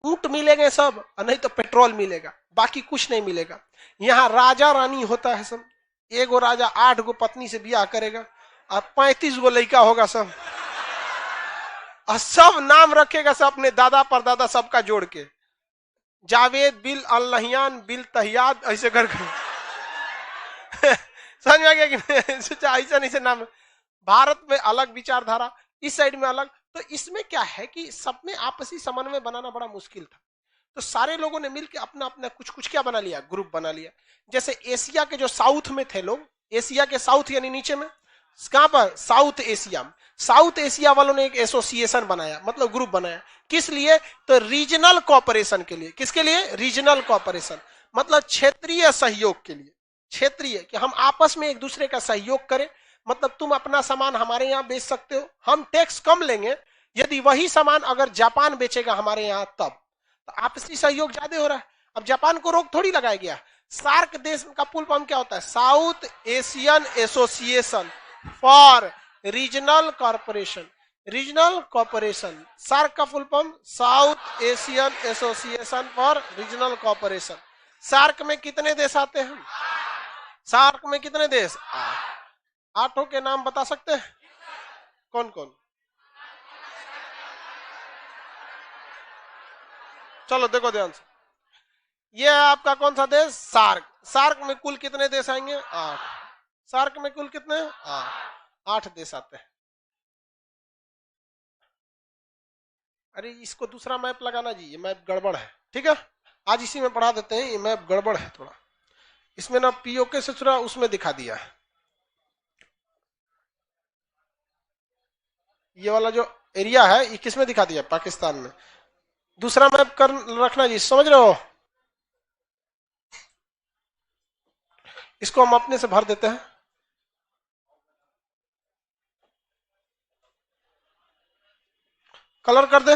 ऊंट मिलेंगे सब, और नहीं तो पेट्रोल मिलेगा, बाकी कुछ नहीं मिलेगा। यहाँ राजा रानी होता है सब। एगो राजा 8 गो पत्नी से ब्याह करेगा और 35 गो लड़का होगा सब, और सब नाम रखेगा सब अपने दादा परदादा सबका जोड़ के। जावेद बिल अल नहियान बिल तहियाद, ऐसे करके। समझ में आ गया कि सोचा ऐसा नहीं से नाम। भारत में अलग विचारधारा, इस साइड में अलग। तो इसमें क्या है कि सब में आपसी समन्वय बनाना बड़ा मुश्किल था। तो सारे लोगों ने मिलकर अपना अपना कुछ कुछ क्या बना लिया? ग्रुप बना लिया। जैसे एशिया के जो साउथ में थे लोग, एशिया के साउथ यानी नीचे में, कहां पर? साउथ एशिया में। साउथ एशिया वालों ने एक एसोसिएशन बनाया, मतलब ग्रुप बनाया। किस लिए? तो रीजनल कोऑपरेशन के लिए। किसके लिए? रीजनल कोऑपरेशन, मतलब क्षेत्रीय सहयोग के लिए। क्षेत्रीय, कि हम आपस में एक दूसरे का सहयोग करें। मतलब तुम अपना सामान हमारे यहाँ बेच सकते हो, हम टैक्स कम लेंगे। यदि वही सामान अगर जापान बेचेगा हमारे यहाँ, तब तो आपसी सहयोग ज्यादा हो रहा है। अब जापान को रोक थोड़ी लगाया गया। सार्क देश का फुल फॉर्म क्या होता है? South Asian Association for Regional Corporation. Regional corporation, SAARC का full form South Asian Association for Regional corporation. SAARC में कितने देश आते हैं? सार्क में कितने देश? 8 के नाम बता सकते हैं? कौन कौन? चलो देखो ध्यान से। ये है आपका कौन सा देश? सार्क। सार्क में कुल कितने देश आएंगे? 8। सार्क में कुल कितने? 8 देश आते हैं। अरे इसको दूसरा मैप लगाना जी, ये मैप गड़बड़ है। ठीक है, आज इसी में पढ़ा देते हैं। ये मैप गड़बड़ है थोड़ा, इसमें ना पीओके से थोड़ा उसमें दिखा दिया है। ये वाला जो एरिया है ये किस में दिखा दिया? पाकिस्तान में। दूसरा मैप कर रखना जी, समझ रहे हो? इसको हम अपने से भर देते हैं। कलर कर दे।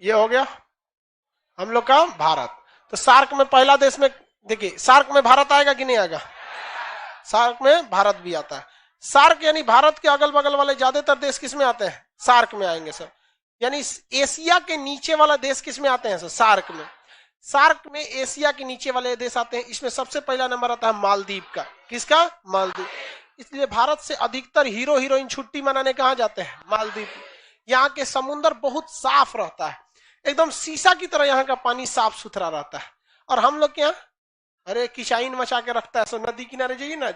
ये हो गया हम लोग का भारत। तो सार्क में पहला देश में, देखिए सार्क में भारत आएगा कि नहीं आएगा? सार्क में भारत भी आता है। सार्क यानी भारत के अगल बगल वाले ज्यादातर देश किस में आते हैं? सार्क में आएंगे सर। यानी एशिया के नीचे वाला देश किस में आते हैं सर? सार्क में। सार्क में एशिया के नीचे वाले देश आते हैं। इसमें सबसे पहला नंबर आता है मालदीव का। किसका? मालदीव। इसलिए भारत से अधिकतर हीरो हीरोइन छुट्टी मनाने कहाँ जाते हैं? मालदीव। यहाँ के समुद्र बहुत साफ रहता है, एकदम शीशा की तरह यहाँ का पानी साफ सुथरा रहता है। और हम लोग क्या, अरे किचाइन मचा के रखता है, सो नदी किनारे जाइए ना,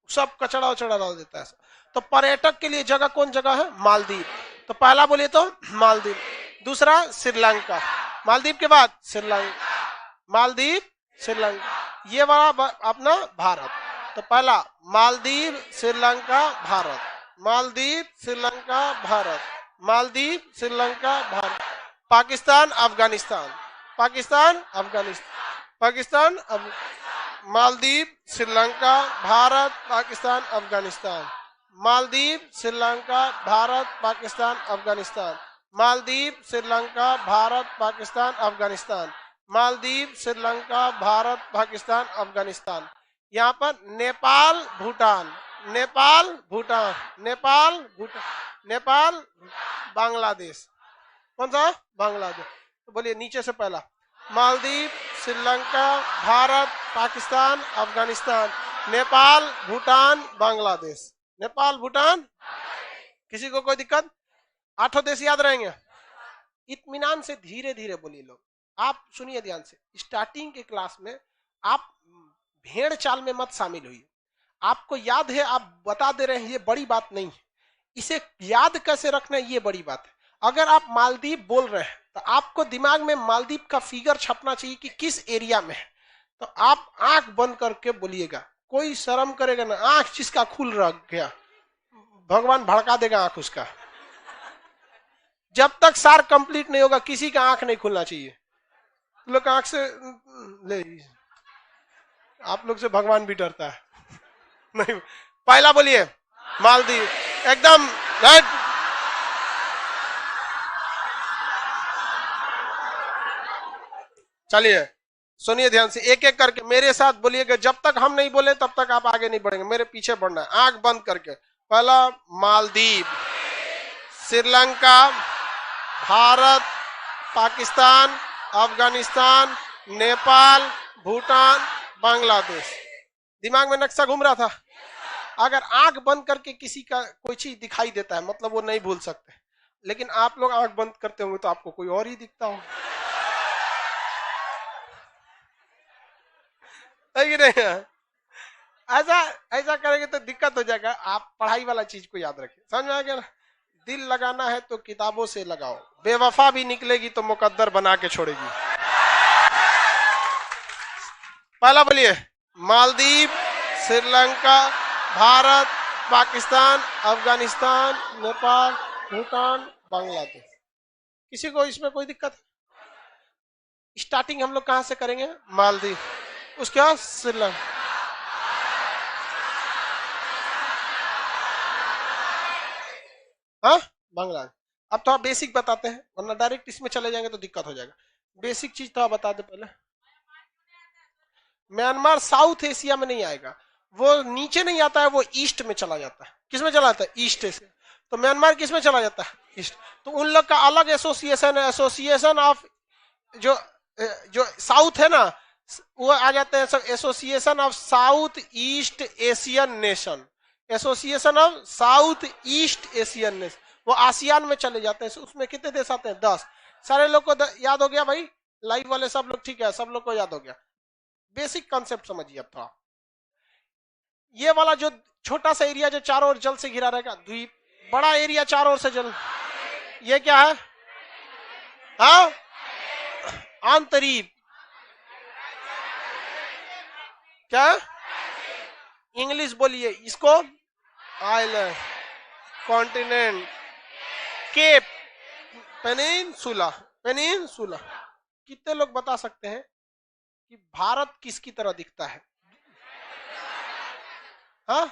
सब कचड़ा उचड़ा डाल देता है। तो पर्यटक के लिए जगह कौन जगह है? मालदीव। तो पहला बोलिए तो मालदीव, दूसरा श्रीलंका, मालदीव के बाद श्रीलंका, मालदीव श्रीलंका, ये वाला अपना भारत। तो पहला मालदीव श्रीलंका भारत, मालदीव श्रीलंका भारत, मालदीव श्रीलंका भारत, पाकिस्तान अफगानिस्तान, पाकिस्तान अफगानिस्तान, पाकिस्तान मालदीव श्रीलंका भारत पाकिस्तान अफगानिस्तान, मालदीव श्रीलंका भारत पाकिस्तान अफगानिस्तान, मालदीव श्रीलंका भारत पाकिस्तान अफगानिस्तान, मालदीव श्रीलंका भारत पाकिस्तान अफगानिस्तान। यहाँ पर नेपाल भूटान, नेपाल भूटान, नेपाल भूटान, नेपाल बांग्लादेश, कौन सा? बांग्लादेश। तो बोलिए नीचे से पहला, मालदीव श्रीलंका भारत पाकिस्तान अफगानिस्तान, नेपाल भूटान बांग्लादेश, नेपाल भूटान। किसी को कोई दिक्कत? 8 देश याद रहेंगे। इत्मीनान से धीरे धीरे बोलिए लोग, आप सुनिए ध्यान से। स्टार्टिंग के क्लास में आप भेड़ चाल में मत शामिल हुई। आपको याद है, आप बता दे रहे हैं, ये बड़ी बात नहीं है। इसे याद कैसे रखना ये बड़ी बात है। अगर आप मालदीव बोल रहे हैं तो आपको दिमाग में मालदीव का फिगर छपना चाहिए कि किस एरिया में है। तो आप आंख बंद करके बोलिएगा, कोई शर्म करेगा ना। आंख जिसका खुल रह गया भगवान भड़का देगा आंख उसका। जब तक सार कंप्लीट नहीं होगा किसी का आंख नहीं खुलना चाहिए। लोग आंख से ले, आप लोग से भगवान भी डरता है नहीं। पहला बोलिए मालदीव, एकदम राइट। चलिए सुनिए ध्यान से, एक एक करके मेरे साथ बोलिएगा। जब तक हम नहीं बोले तब तक आप आगे नहीं बढ़ेंगे, मेरे पीछे बढ़ना है। आंख बंद करके, पहला मालदीव, श्रीलंका, भारत, पाकिस्तान, अफगानिस्तान, नेपाल, भूटान, बांग्लादेश। दिमाग में नक्शा घूम रहा था। अगर आंख बंद करके किसी का कोई चीज दिखाई देता है मतलब वो नहीं भूल सकते, लेकिन आप लोग आंख बंद करते होंगे तो आपको कोई और ही दिखता हो, है कि नहीं? ऐसा ऐसा करेंगे तो दिक्कत हो जाएगा। आप पढ़ाई वाला चीज को याद रखें, समझ में आ गया ना? दिल लगाना है तो किताबों से लगाओ, बेवफा भी निकलेगी तो मुकद्दर बना के छोड़ेगी। पहला बोलिए मालदीव, श्रीलंका, भारत, पाकिस्तान, अफगानिस्तान, नेपाल, भूटान, बांग्लादेश। किसी को इसमें कोई दिक्कत? स्टार्टिंग हम लोग कहां से करेंगे? मालदीव, उसके बाद श्रीलंका, हाँ बांग्लादेश। अब तो आप बेसिक बताते हैं, वरना डायरेक्ट इसमें चले जाएंगे तो दिक्कत हो जाएगा। बेसिक चीज तो आप बता दे पहले। म्यांमार साउथ एशिया में नहीं आएगा, वो नीचे नहीं आता है, वो ईस्ट में चला जाता है। किस में चला जाता है? East Asia. तो म्यांमार किस में चला जाता है? ईस्ट। तो उन लोग का अलग एसोसिएशन है, एसोसिएशन ऑफ जो साउथ है ना, वो आ जाते हैं सब, association of south east Asian nation, association of south east Asian nation. वो आसियान में चले जाते हैं। उसमें कितने देश आते हैं? 10। सारे लोग को याद हो गया भाई? लाइव वाले सब लोग ठीक है, सब लोग को याद हो गया। बेसिक कॉन्सेप्ट समझिए अब थोड़ा। ये वाला जो छोटा सा एरिया जो चारों ओर जल से घिरा रहेगा, द्वीप, बड़ा एरिया चारों ओर से जल, ये क्या है? हाँ, आंतरीप। क्या? इंग्लिश बोलिए इसको। Island, continent, cape, peninsula, peninsula. कितने लोग बता सकते हैं कि भारत किसकी तरह दिखता है? हाँ,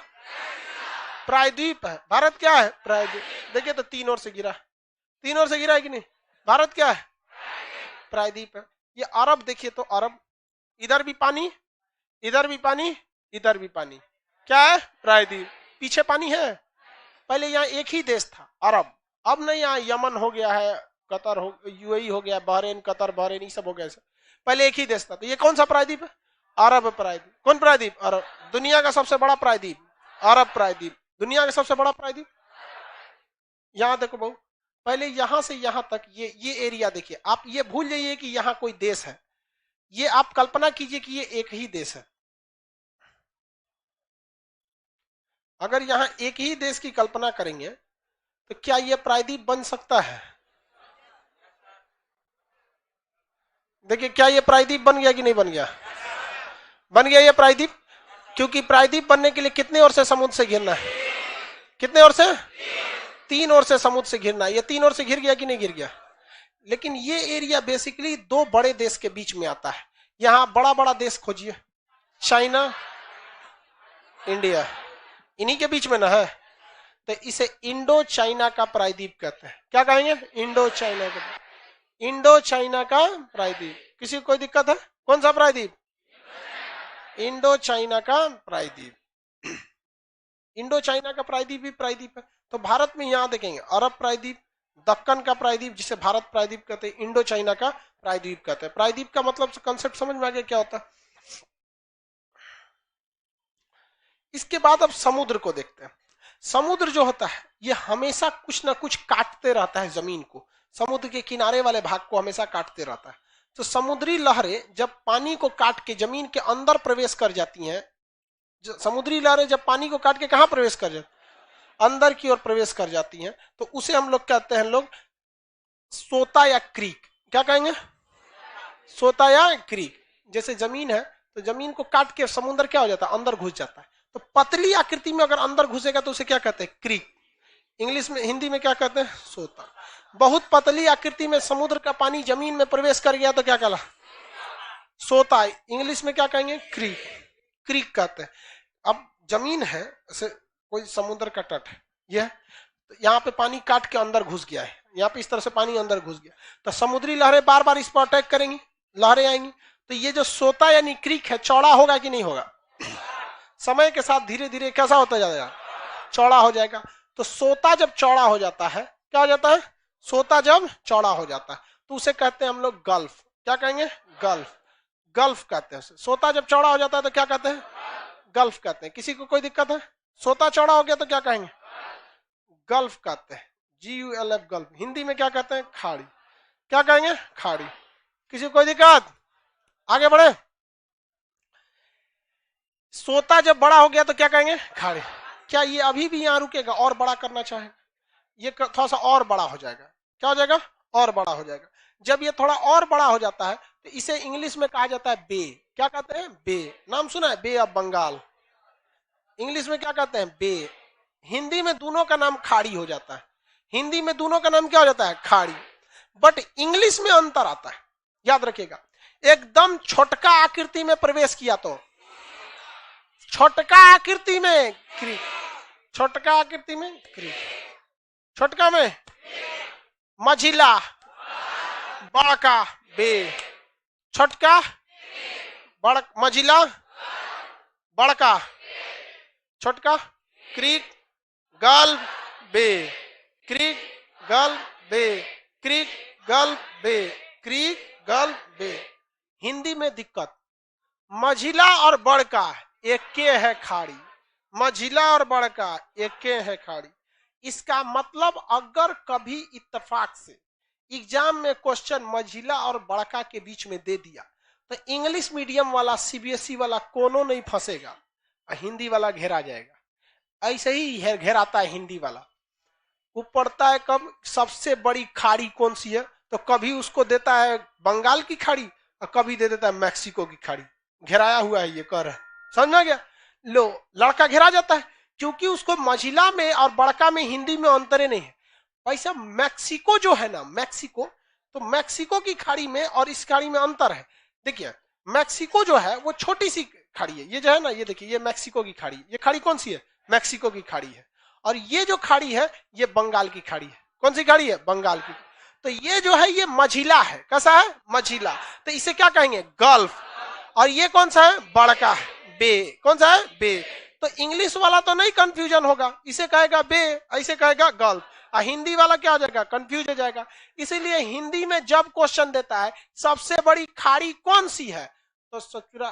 प्रायद्वीप है भारत। क्या है? प्रायद्वीप। देखिए तो तीन ओर से गिरा, तीन ओर से गिरा है कि नहीं? भारत क्या है? प्रायद्वीप है। ये अरब देखिए तो अरब, इधर भी पानी, इधर भी पानी, इधर भी पानी। क्या है? प्रायद्वीप। पीछे पानी है। पहले यहाँ एक ही देश था अरब, अब नहीं, यहाँ यमन हो गया है, कतर हो, यूएई हो गया, बहरीन, कतर, बहरीन, ये सब हो गया। पहले एक ही देश था। तो ये कौन सा प्रायद्वीप है? अरब प्रायद्वीप। कौन प्रायद्वीप? अरब। दुनिया का सबसे बड़ा प्रायद्वीप अरब प्रायद्वीप। दुनिया का सबसे बड़ा प्रायद्वीप। यहाँ देखो बहु, पहले यहां से यहां तक ये एरिया देखिए। आप ये भूल जाइए कि यहाँ कोई देश है। ये आप कल्पना कीजिए कि ये एक ही देश है। अगर यहां एक ही देश की कल्पना करेंगे तो क्या ये प्रायद्वीप बन सकता है? देखिए, क्या ये प्रायद्वीप बन गया कि नहीं बन गया? बन गया ये प्रायद्वीप। क्योंकि प्रायद्वीप बनने के लिए कितने ओर से समुद्र से घिरना है? कितने ओर से? 3 ओर से समुद्र से घिरना है। ये 3 ओर से घिर गया कि नहीं घिर गया? लेकिन ये एरिया बेसिकली 2 बड़े देश के बीच में आता है। यहां बड़ा बड़ा देश खोजिए, चाइना, इंडिया, इन्हीं के बीच में ना है। तो इसे इंडो चाइना का प्रायद्वीप कहते हैं। क्या कहेंगे? इंडो चाइना का, इंडो चाइना का प्रायद्वीप। किसी को कोई दिक्कत है? कौन सा प्रायद्वीप? इंडो चाइना का प्रायद्वीप। इंडो चाइना का प्रायद्वीप भी प्रायद्वीप है। तो भारत में यहां देखेंगे अरब प्रायद्वीप, दक्कन का प्रायद्वीप जिसे भारत प्रायद्वीप कहते हैं, इंडो चाइना का प्रायद्वीप कहते हैं। प्रायद्वीप का मतलब कंसेप्ट समझ में आ गया क्या होता है? इसके बाद अब समुद्र को देखते हैं। समुद्र जो होता है ये हमेशा कुछ ना कुछ काटते रहता है जमीन को, समुद्र के किनारे वाले भाग को हमेशा काटते रहता है। तो समुद्री लहरें जब पानी को काट के जमीन के अंदर प्रवेश कर जाती हैं, समुद्री लहरें जब पानी को काट के कहां प्रवेश कर जाती? अंदर की ओर प्रवेश कर जाती हैं, तो उसे हम लोग कहते हैं लोग सोता या क्रीक। क्या कहेंगे? सोता या क्रीक। जैसे जमीन है तो जमीन को काट के समुद्र क्या हो जाता है? अंदर घुस जाता है। तो पतली आकृति में अगर अंदर घुसेगा तो उसे क्या कहते हैं? क्रीक। इंग्लिश में, हिंदी में क्या कहते हैं? सोता। बहुत पतली आकृति में समुद्र का पानी जमीन में प्रवेश कर गया तो क्या कहला? सोता। इंग्लिश में क्या कहेंगे? क्रीक। क्रीक कहते हैं। अब जमीन है, जैसे कोई समुद्र का तट है, यह तो यहाँ पे पानी काट के अंदर घुस गया है, यहाँ पे इस तरह से पानी अंदर घुस गया, तो समुद्री लहरें बार बार इस पर अटैक करेंगी, लहरें आएंगी। तो ये जो सोता यानी क्रीक है, चौड़ा होगा कि नहीं होगा? समय के साथ धीरे धीरे कैसा होता जाएगा? चौड़ा हो जाएगा। तो सोता जब चौड़ा हो जाता है, क्या हो जाता है? सोता जब चौड़ा हो जाता है तो उसे कहते हैं हम लोग गल्फ। क्या कहेंगे? गल्फ। गल्फ कहते हैं। सोता जब चौड़ा हो जाता है तो क्या कहते हैं? गल्फ कहते हैं। किसी को कोई दिक्कत है? सोता चौड़ा हो गया तो क्या कहेंगे? गल्फ कहते हैं। GULF, gulf. हिंदी में क्या कहते हैं? खाड़ी। क्या कहेंगे? खाड़ी। किसी को कोई दिक्कत? आगे बढ़े। सोता जब बड़ा हो गया तो क्या कहेंगे? खाड़ी। क्या ये अभी भी यहां रुकेगा? और बड़ा करना चाहेगा? ये थोड़ा सा और बड़ा हो जाएगा। क्या हो जाएगा? और बड़ा हो जाएगा। जब ये थोड़ा और बड़ा हो जाता है तो इसे इंग्लिश में कहा जाता है बे। क्या कहते हैं? बे। नाम सुना है? बे ऑफ बंगाल। इंग्लिश में क्या कहते हैं? बे। हिंदी में दोनों का नाम खाड़ी हो जाता है। हिंदी में दोनों का नाम क्या हो जाता है? खाड़ी। बट इंग्लिश में अंतर आता है, याद रखिएगा। एकदम छोटका आकृति में प्रवेश किया तो छोटका आकृति में क्रीक, छोटका आकृति में क्रीक, छोटका में मझिला, बड़का बे, छोटका बड़, मझिला, बड़का, छोटका, क्रीक, गल बे, क्रीक, गल बे, क्रीक, गल बे, क्रीक, गल बे। हिंदी में दिक्कत, मझिला और बड़का एक के है खाड़ी, मझिला और बड़का एक के है खाड़ी। इसका मतलब अगर कभी इत्तेफाक से एग्जाम में क्वेश्चन मझिला और बड़का के बीच में दे दिया तो इंग्लिश मीडियम वाला CBSE वाला कोनो नहीं फंसेगा और हिंदी वाला घेरा जाएगा। ऐसे ही है, घेराता है हिंदी वाला। वो पढ़ता है कब? सबसे बड़ी खाड़ी कौन सी है, तो कभी उसको देता है बंगाल की खाड़ी और कभी दे देता है मैक्सिको की खाड़ी। घेराया हुआ है ये, कर समझ में गया? लो, लड़का घेरा जाता है क्योंकि उसको मझिला में और बड़का में हिंदी में अंतरे नहीं है। वैसे मैक्सिको जो है ना, मैक्सिको, तो मैक्सिको की खाड़ी में और इस खाड़ी में अंतर है। देखिए, मैक्सिको जो है वो छोटी सी खाड़ी है, ये जो है ना, ये देखिए, ये मैक्सिको की खाड़ी, ये खाड़ी कौन सी है? मैक्सिको की खाड़ी है। और ये जो खाड़ी है ये बंगाल की खाड़ी है। कौन सी खाड़ी है? बंगाल की। तो ये जो है ये मझिला है। कैसा है? मझिला। तो इसे क्या कहेंगे? गल्फ। और ये कौन सा है? बड़का है, बे। कौन सा है? बे। तो इंग्लिश वाला तो नहीं कंफ्यूजन होगा, इसे कहेगा बे, ऐसे कहेगा गल्फ। और हिंदी वाला क्या हो जाएगा? कंफ्यूज हो जाएगा। इसीलिए हिंदी में जब क्वेश्चन देता है सबसे बड़ी खाड़ी कौन सी है, तो सचुरा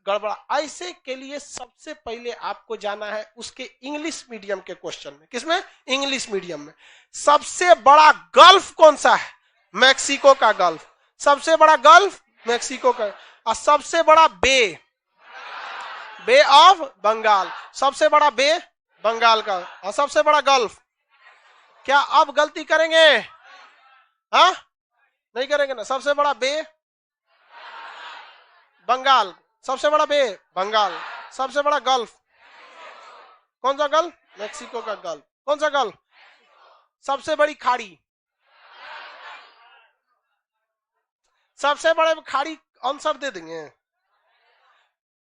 गड़बड़ा। ऐसे के लिए सबसे पहले आपको जाना है उसके इंग्लिश मीडियम के क्वेश्चन में। किसमें? इंग्लिश मीडियम में। सबसे बड़ा गल्फ कौन सा है? मैक्सिको का गल्फ। सबसे बड़ा गल्फ मैक्सिको का। और सबसे बड़ा बे ऑफ बंगाल, सबसे बड़ा बे बंगाल का। और सबसे बड़ा गल्फ। क्या अब गलती करेंगे? हाँ नहीं करेंगे ना। सबसे बड़ा बे बंगाल, सबसे बड़ा बे बंगाल, सबसे बड़ा गल्फ कौन सा गल्फ? मैक्सिको का गल्फ। कौन सा गल्फ? सबसे बड़ी खाड़ी, सबसे बड़े खाड़ी। आंसर दे देंगे,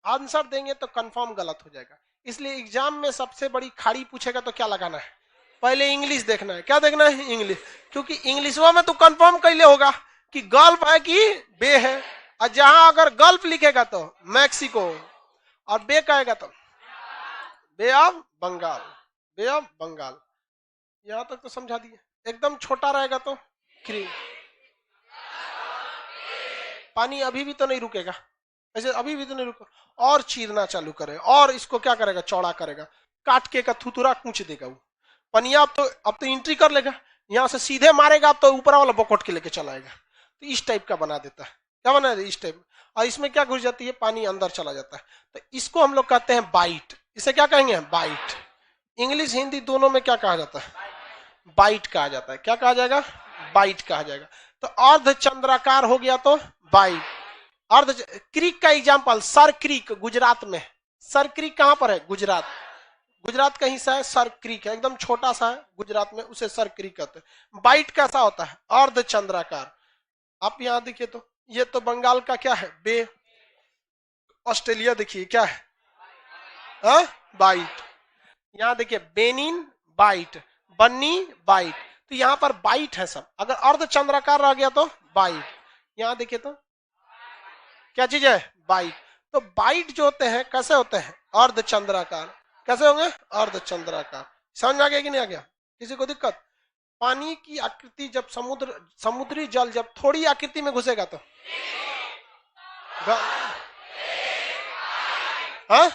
आंसर देंगे तो कंफर्म गलत हो जाएगा। इसलिए एग्जाम में सबसे बड़ी खाड़ी पूछेगा तो क्या लगाना है? पहले इंग्लिश देखना है। क्या देखना है? इंग्लिश। क्योंकि इंग्लिशवा में तो कंफर्म कैले होगा कि गल्फ है कि बे है। और जहां अगर गल्फ लिखेगा तो मैक्सिको, और बे कहेगा तो Bay of Bengal, Bay of Bengal. यहां तक तो समझा दिए। एकदम छोटा रहेगा तो क्रीम। पानी अभी भी तो नहीं रुकेगा, ऐसे अभी भी तो नहीं रुका। और चीरना चालू करे, और इसको क्या करेगा? चौड़ा करेगा, काट के का थुथुरा कूच देगा वो पनिया। अब तो एंट्री कर लेगा, यहां से सीधे मारेगा तो ऊपर वाला बकोट के लेके चलाएगा। तो इस टाइप का बना देता है। क्या बना देता है? इस टाइप। और इसमें क्या घुस जाती है? पानी अंदर चला जाता है। तो इसको हम लोग कहते हैं बाइट। इसे क्या कहेंगे? बाइट। इंग्लिश हिंदी दोनों में क्या कहा जाता है? बाइट कहा जाता है। क्या कहा जाएगा? बाइट कहा जाएगा। तो अर्ध चंद्राकार हो गया तो बाइट। अर्ध क्रीक का एग्जांपल सर क्रीक, गुजरात में। सर क्रीक कहां पर है? गुजरात। गुजरात का हिस्सा है सर क्रीक है, एकदम छोटा सा है गुजरात में, उसे सर क्रीक कहते हैं। बाइट कैसा होता है? अर्ध चंद्राकार। आप यहां देखिए तो ये तो बंगाल का क्या है? बे। ऑस्ट्रेलिया देखिए क्या है? बाइट। यहां देखिए बेनिन बाइट, बन्नी बाइट। तो यहां पर बाइट है सब। अगर अर्ध चंद्राकार रह गया तो बाइट। यहां देखिए तो क्या चीज है? बाइट। तो बाइट जो होते हैं कैसे होते हैं? अर्ध चंद्राकार। कैसे होंगे? अर्ध चंद्राकार। समझ में आ गया कि नहीं आ गया? किसी को दिक्कत? पानी की आकृति जब समुद्री जल जब थोड़ी आकृति में घुसेगा तो हाँ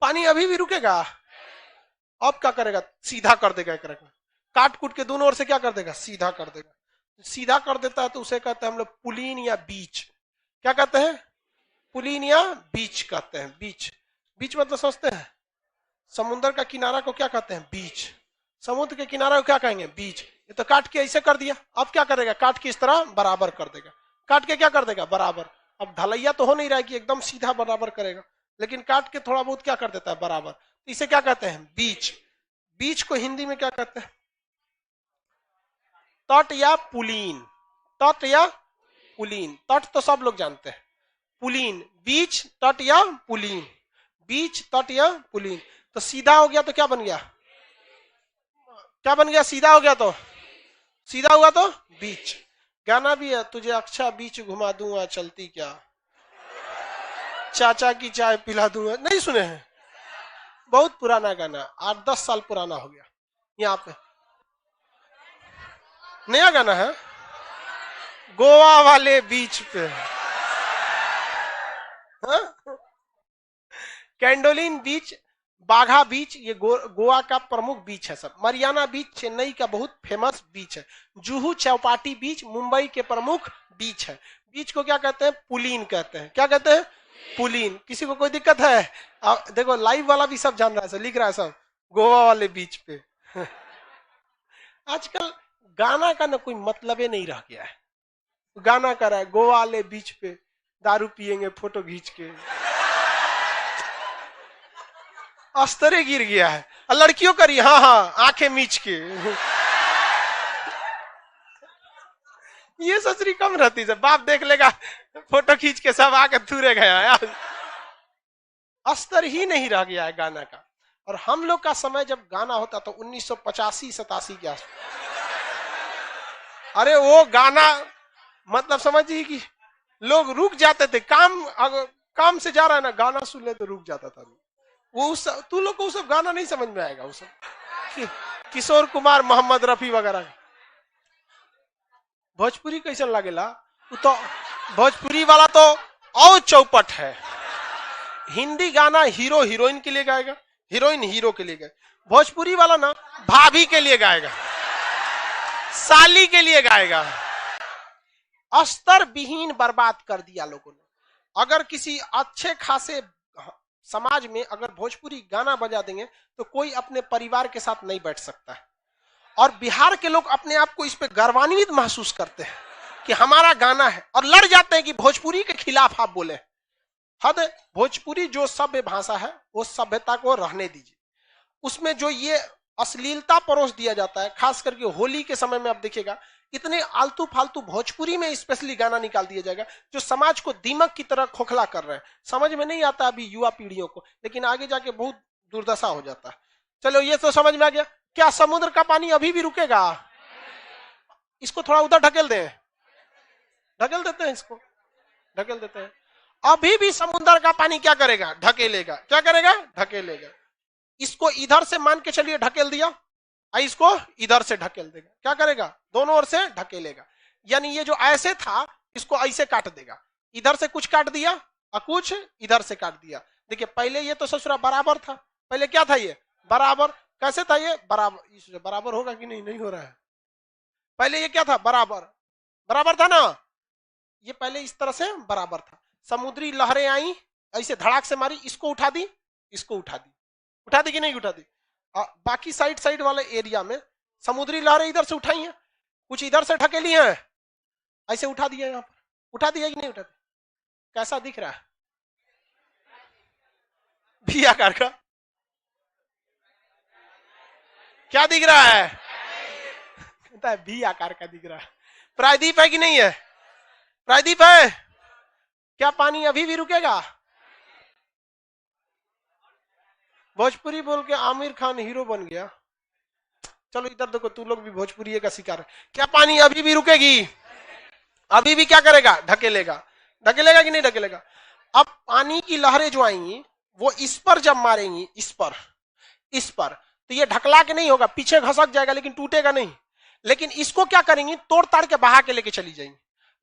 पानी अभी भी रुकेगा। अब क्या करेगा? सीधा कर देगा। एक काट कूट के दोनों ओर से क्या कर देगा? सीधा कर देगा। सीधा कर देता है तो उसे कहते हैं हम लोग पुलीन या बीच। क्या कहते हैं? पुलीन या बीच कहते हैं। बीच, बीच मतलब समझते हैं? समुद्र का किनारा को क्या कहते हैं? बीच। समुद्र के किनारा को क्या कहेंगे? बीच। ये तो काट के ऐसे कर दिया, अब क्या करेगा? काट के इस तरह बराबर कर देगा। काट के क्या कर देगा? बराबर। अब ढलैया तो हो नहीं रहा है कि एकदम सीधा बराबर करेगा, लेकिन काट के थोड़ा बहुत क्या कर देता है? बराबर। तो इसे क्या कहते हैं? बीच। बीच को हिंदी में क्या कहते हैं? तट या पुलीन। तट या पुलीन। तट तो सब लोग जानते हैं, पुलीन। बीच, तट या पुलीन। बीच, तट या पुलीन। तो सीधा हो गया तो क्या बन गया? क्या बन गया? सीधा हो गया तो सीधा हुआ तो बीच। गाना भी है, तुझे अच्छा बीच घुमा दूंगा चलती क्या, चाचा की चाय पिला दूंगा। नहीं सुने हैं? बहुत पुराना गाना, 8-10 साल पुराना हो गया। यहाँ पे नया गाना है, गोवा वाले बीच पे। कैंडोलिन बीच, बाघा बीच, ये गोवा का प्रमुख बीच है सब। मरियाना बीच चेन्नई का बहुत फेमस बीच है। जुहू चौपाटी बीच मुंबई के प्रमुख बीच है। बीच को क्या कहते हैं? पुलीन कहते हैं। क्या कहते हैं? पुलीन। किसी को कोई दिक्कत है? देखो लाइव वाला भी सब जान रहा है, सब लिख रहा है, सब गोवा वाले बीच पे। आजकल गाना का ना कोई मतलब ही नहीं रह गया है। गाना कर रहा है गोवा वाले बीच पे दारू पिएंगे फोटो खींच के, अस्तरे गिर गया है। और लड़कियों करी हाँ हाँ आंखें मीच के। ये ससुरी कम रहती है, बाप देख लेगा फोटो खींच के सब आके थूरे गया यार। अस्तर ही नहीं रह गया है गाना का। और हम लोग का समय जब गाना होता तो 1985-87 के आसपास। अरे वो गाना मतलब समझिए कि लोग रुक जाते थे, काम से जा रहा है ना, गाना सुन ले तो रुक जाता था। वो तू लोग को वो सब गाना नहीं समझ में आएगा। वो सब किशोर कुमार, मोहम्मद रफी वगैरह। भोजपुरी कैसे लगेला? तो भोजपुरी वाला तो और चौपट है। हिंदी गाना हीरो हीरोइन के लिए गाएगा, हीरोइन हीरो के लिए गाएगा। भोजपुरी वाला ना भाभी के लिए गाएगा, साली के लिए गाएगा। अस्तर विहीन बर्बाद कर दिया लोगों ने। अगर किसी अच्छे खासे समाज में अगर भोजपुरी गाना बजा देंगे तो कोई अपने परिवार के साथ नहीं बैठ सकता है। और बिहार के लोग अपने आप को इस पे गर्वान्वित महसूस करते हैं कि हमारा गाना है, और लड़ जाते हैं कि भोजपुरी के खिलाफ आप बोले। हद, भोजपुरी जो सभ्य भाषा है वो सभ्यता को रहने दीजिए। उसमें जो ये अश्लीलता परोस दिया जाता है, खास करके होली के समय में आप देखिएगा इतने आलतू फालतू भोजपुरी में स्पेशली गाना निकाल दिया जाएगा जो समाज को दीमक की तरह खोखला कर रहे हैं। समझ में नहीं आता अभी युवा पीढ़ियों को, लेकिन आगे जाके बहुत दुर्दशा हो जाता है। चलो ये तो समझ में आ गया। क्या समुद्र का पानी अभी भी रुकेगा? इसको थोड़ा उधर ढकेल दें, ढकेल देते हैं, इसको ढकेल देते हैं। अभी भी समुद्र का पानी क्या करेगा? ढकेलेगा। क्या करेगा? ढकेलेगा। इसको इधर से मान के चलिए ढकेल दिया, इसको इधर से ढकेल देगा, क्या करेगा? दोनों ओर से ढकेलेगा। यानी ये जो ऐसे था इसको ऐसे काट देगा, इधर से कुछ काट दिया और कुछ इधर से काट दिया। देखिए पहले ये तो ससुरा बराबर था, पहले क्या था ये? बराबर। कैसे था ये? बराबर। इससे बराबर होगा कि नहीं? नहीं हो रहा है। पहले ये क्या था? बराबर। बराबर था ना, ये पहले इस तरह से बराबर था। समुद्री लहरें आई, ऐसे धड़ाक से मारी, इसको उठा दी, इसको उठा दी। उठा दी कि नहीं उठा दी? बाकी साइड साइड वाले एरिया में समुद्री लहरें इधर से उठाई हैं, कुछ इधर से ढकेली हैं, ऐसे उठा दिया। यहाँ पर उठा दिया कि नहीं उठा दिया? कैसा दिख रहा है? भी आकार का क्या दिख रहा है? कहता है भी आकार का दिख रहा है। प्रायद्वीप है कि नहीं है? प्रायद्वीप है। क्या पानी अभी भी रुकेगा? भोजपुरी बोल के आमिर खान हीरो बन गया। चलो इधर देखो, तू लोग भी भोजपुरी का शिकार है। क्या पानी अभी भी रुकेगी? अभी भी क्या करेगा? ढकेलेगा। ढकेलेगा कि नहीं ढकेलेगा? अब पानी की लहरें जो आएंगी वो इस पर जब मारेंगी, इस पर तो ये ढकला के नहीं होगा, पीछे घसक जाएगा लेकिन टूटेगा नहीं। लेकिन इसको क्या करेंगी? तोड़ ताड़ के बहा के लेके चली जाएंगी।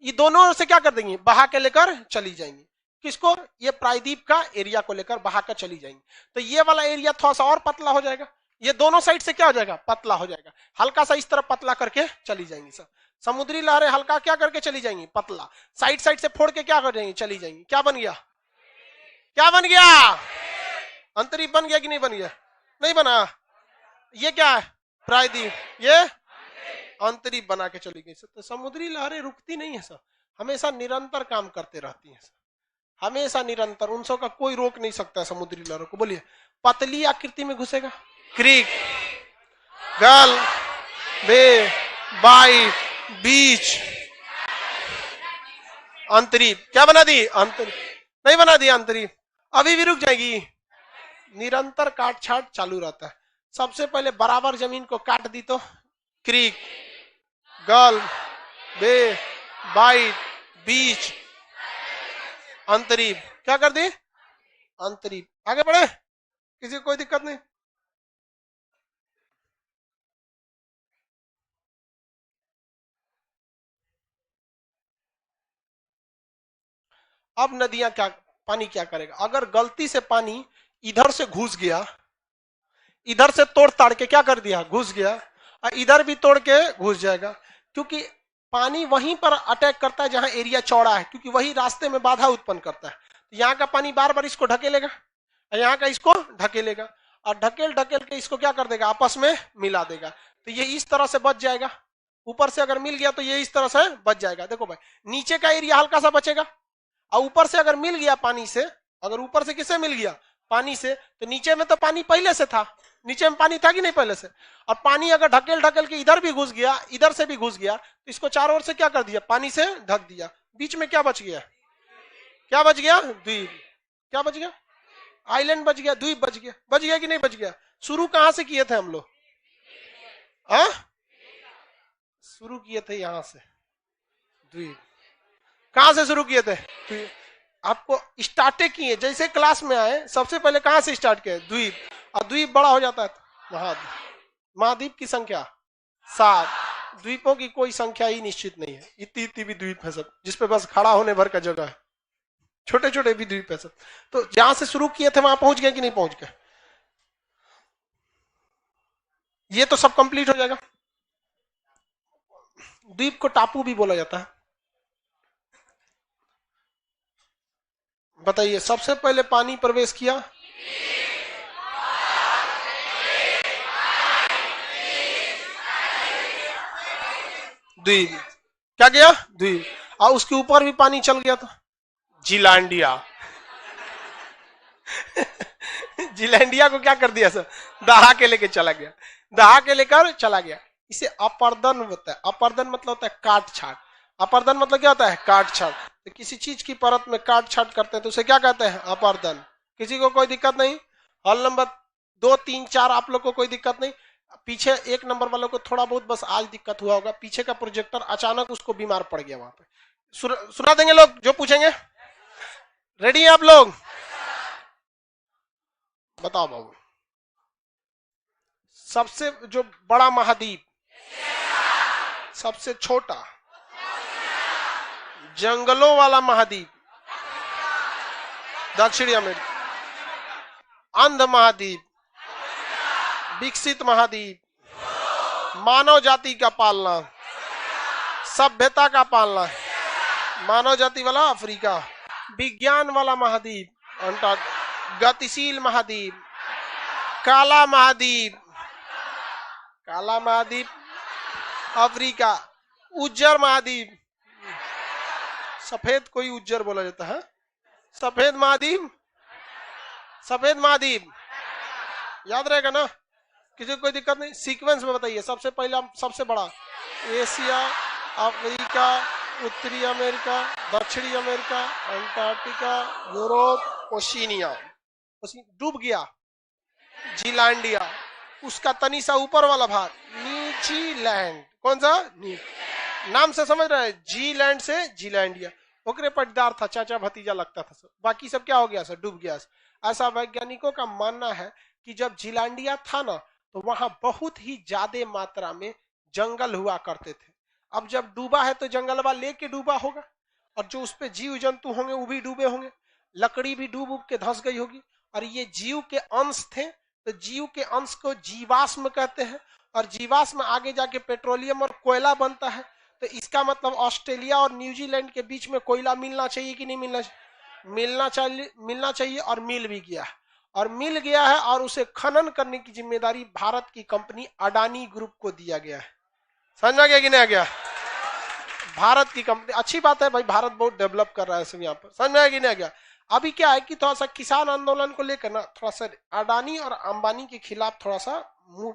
ये दोनों से क्या कर देंगी? बहा के लेकर चली जाएंगी। किसको? ये प्रायद्वीप का एरिया को लेकर बहा कर चली जाएंगी। तो ये वाला एरिया थोड़ा सा और पतला हो जाएगा, ये दोनों साइड से क्या हो जाएगा? पतला हो जाएगा। हल्का सा इस तरफ पतला करके चली जाएंगी सर। समुद्री लहरें हल्का क्या करके चली जाएंगी? पतला। साइड साइड से फोड़ के क्या कर जाएंगी? चली जाएंगी। क्या बन गया? क्या बन गया? अंतरीप बन गया कि नहीं बन गया? नहीं बना। ये क्या है? प्रायद्वीप। ये अंतरीप बना के चली गई सर। तो समुद्री लहरें रुकती नहीं है सर, हमेशा निरंतर काम करते रहती है सर, हमेशा निरंतर। उनसों का कोई रोक नहीं सकता है समुद्री लहरों को। बोलिए। पतली आकृति में घुसेगा। क्रीक, गल, बे, बाई, बीच, अंतरीप। क्या बना दी? अंतरीप। नहीं बना दी अंतरीप, अभी भी रुक जाएगी। निरंतर काट छाट चालू रहता है। सबसे पहले बराबर जमीन को काट दी तो क्रीक, गल, बे, बाई, बीच, अंतरीप। क्या कर दी? अंतरीप। आगे बढ़े, किसी को कोई दिक्कत नहीं? अब नदियां क्या, पानी क्या करेगा? अगर गलती से पानी इधर से घुस गया, इधर से तोड़ ताड़ के क्या कर दिया? घुस गया, और इधर भी तोड़ के घुस जाएगा, क्योंकि पानी वहीं पर अटैक करता है जहां एरिया चौड़ा है, क्योंकि वही रास्ते में बाधा उत्पन्न करता है। तो यहाँ का पानी बार बार इसको ढकेलेगा, यहाँ का इसको ढकेलेगा, और ढकेल ढकेल के इसको क्या कर देगा? आपस में मिला देगा। तो ये इस तरह से बच जाएगा। ऊपर से अगर मिल गया तो ये इस तरह से बच जाएगा। देखो भाई, नीचे का एरिया हल्का सा बचेगा, और ऊपर से अगर मिल गया पानी से, अगर ऊपर से किससे मिल गया? पानी से, तो नीचे में तो पानी पहले से था, नीचे में पानी था कि नहीं पहले से? और पानी अगर ढकेल ढकेल के इधर भी घुस गया, इधर से भी घुस गया, तो इसको चारों ओर से क्या कर दिया? पानी से ढक दिया। बीच में क्या बच गया? क्या बच गया? द्वीप। क्या बच गया? आइलैंड बच गया, द्वीप बच गया। बच गया कि नहीं बच गया? शुरू कहां से किए थे हम लोग? शुरू किए थे यहां से, द्वीप। कहां से शुरू किए थे? आपको स्टार्टे किए, जैसे क्लास में आए सबसे पहले कहां से स्टार्ट किए? द्वीप। और द्वीप बड़ा हो जाता है तो महाद्वीप। महाद्वीप की संख्या 7। द्वीपों की कोई संख्या ही निश्चित नहीं है। इतनी इतनी भी द्वीप है सब, जिसपे बस खड़ा होने भर का जगह है। छोटे छोटे भी द्वीप है सब। तो जहां से शुरू किए थे वहां पहुंच गए कि नहीं पहुंच गए? ये तो सब कंप्लीट हो जाएगा। द्वीप को टापू भी बोला जाता है। बताइए, सबसे पहले पानी प्रवेश किया द्वीप, क्या गया द्वीप, और उसके ऊपर भी पानी चल गया था जीलैंडिया। जीलैंडिया को क्या कर दिया सर, दहा के लेके चला गया, दहा के लेकर चला गया। इसे अपर्दन होता है। अपर्दन मतलब होता है काट छाट। अपर्दन मतलब क्या होता है, काट छाट। तो किसी चीज की परत में काट छाट करते हैं तो उसे क्या कहते हैं, अपर्दन। किसी को कोई दिक्कत नहीं? हॉल नंबर 2, 3, 4 आप लोग को कोई दिक्कत नहीं? पीछे 1 नंबर वालों को थोड़ा बहुत बस आज दिक्कत हुआ होगा, पीछे का प्रोजेक्टर अचानक उसको बीमार पड़ गया वहां पे। सुना देंगे लोग जो पूछेंगे? रेडी है आप लोग? बताओ बाबू, सबसे जो बड़ा महाद्वीप, सबसे छोटा जंगलों वाला महाद्वीप, दक्षिणी अमेरिका। अंध महाद्वीप, विकसित महाद्वीप, मानव जाति का पालना, सभ्यता का पालना, मानव जाति वाला अफ्रीका। विज्ञान वाला महाद्वीप अंटार्कटिका। गतिशील महाद्वीप, काला महाद्वीप, काला महाद्वीप अफ्रीका। उज्जर महाद्वीप, सफेद कोई उज्जर बोला जाता है, सफेद महाद्वीप, सफेद महाद्वीप याद रहेगा ना, किसी को कोई दिक्कत नहीं? सीक्वेंस में बताइए, सबसे पहला सबसे बड़ा एशिया, अफ्रीका, उत्तरी अमेरिका, दक्षिणी अमेरिका, अंटार्कटिका, यूरोप, ओशिनिया। डूब गया जीलैंडिया, उसका तनी सा ऊपर वाला भाग न्यूजीलैंड। कौन सा? नाम से समझ रहे हैं, जीलैंड से जीलैंडिया। ओकरे पटदार था, चाचा भतीजा लगता था सर। बाकी सब क्या हो गया सर, डूब गया। ऐसा वैज्ञानिकों का मानना है कि जब जीलैंडिया था ना तो वहां बहुत ही ज्यादा मात्रा में जंगल हुआ करते थे। अब जब डूबा है तो जंगलवा लेके डूबा होगा, और जो उस पे जीव जंतु होंगे वो भी डूबे होंगे, लकड़ी भी डूब के धंस गई होगी। और ये जीव के अंश थे, तो जीव के अंश को जीवाश्म कहते हैं, और जीवाश्म आगे जाके पेट्रोलियम और कोयला बनता है। तो इसका मतलब ऑस्ट्रेलिया और न्यूजीलैंड के बीच में कोयला मिलना चाहिए कि नहीं मिलना चाहिए? मिलना चाहिए, और मिल भी गया, और मिल गया है। और उसे खनन करने की जिम्मेदारी भारत की कंपनी अडानी ग्रुप को दिया गया है। समझ में आ गया कि नहीं आ गया? भारत की कंपनी, अच्छी बात है भाई, भारत बहुत डेवलप कर रहा है सब यहाँ पर। समझ में आया कि नहीं आ गया? अभी क्या है कि थोड़ा सा किसान आंदोलन को लेकर ना थोड़ा सा अडानी और अंबानी के खिलाफ थोड़ा सा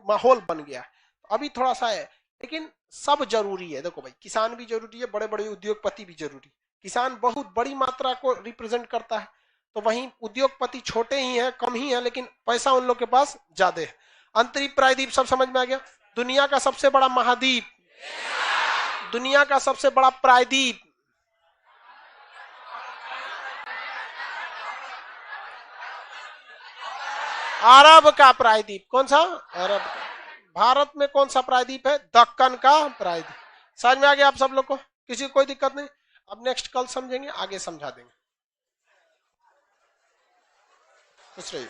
माहौल बन गया। अभी थोड़ा सा है, लेकिन सब जरूरी है। देखो भाई, किसान भी जरूरी है, बड़े बड़े उद्योगपति भी जरूरी। किसान बहुत बड़ी मात्रा को रिप्रेजेंट करता है, तो वहीं उद्योगपति छोटे ही हैं, कम ही हैं, लेकिन पैसा उन लोग के पास ज्यादा है। अंतरिक्ष प्रायद्वीप सब समझ में आ गया? दुनिया का सबसे बड़ा महाद्वीप, दुनिया का सबसे बड़ा प्रायद्वीप, अरब का प्रायद्वीप। कौन सा? अरब का। भारत में कौन सा प्रायद्वीप है? दक्कन का प्रायद्वीप। समझ में आ गया आप सब लोग को? किसी को कोई दिक्कत नहीं? अब नेक्स्ट कल समझेंगे, आगे समझा देंगे। खुश रहिए।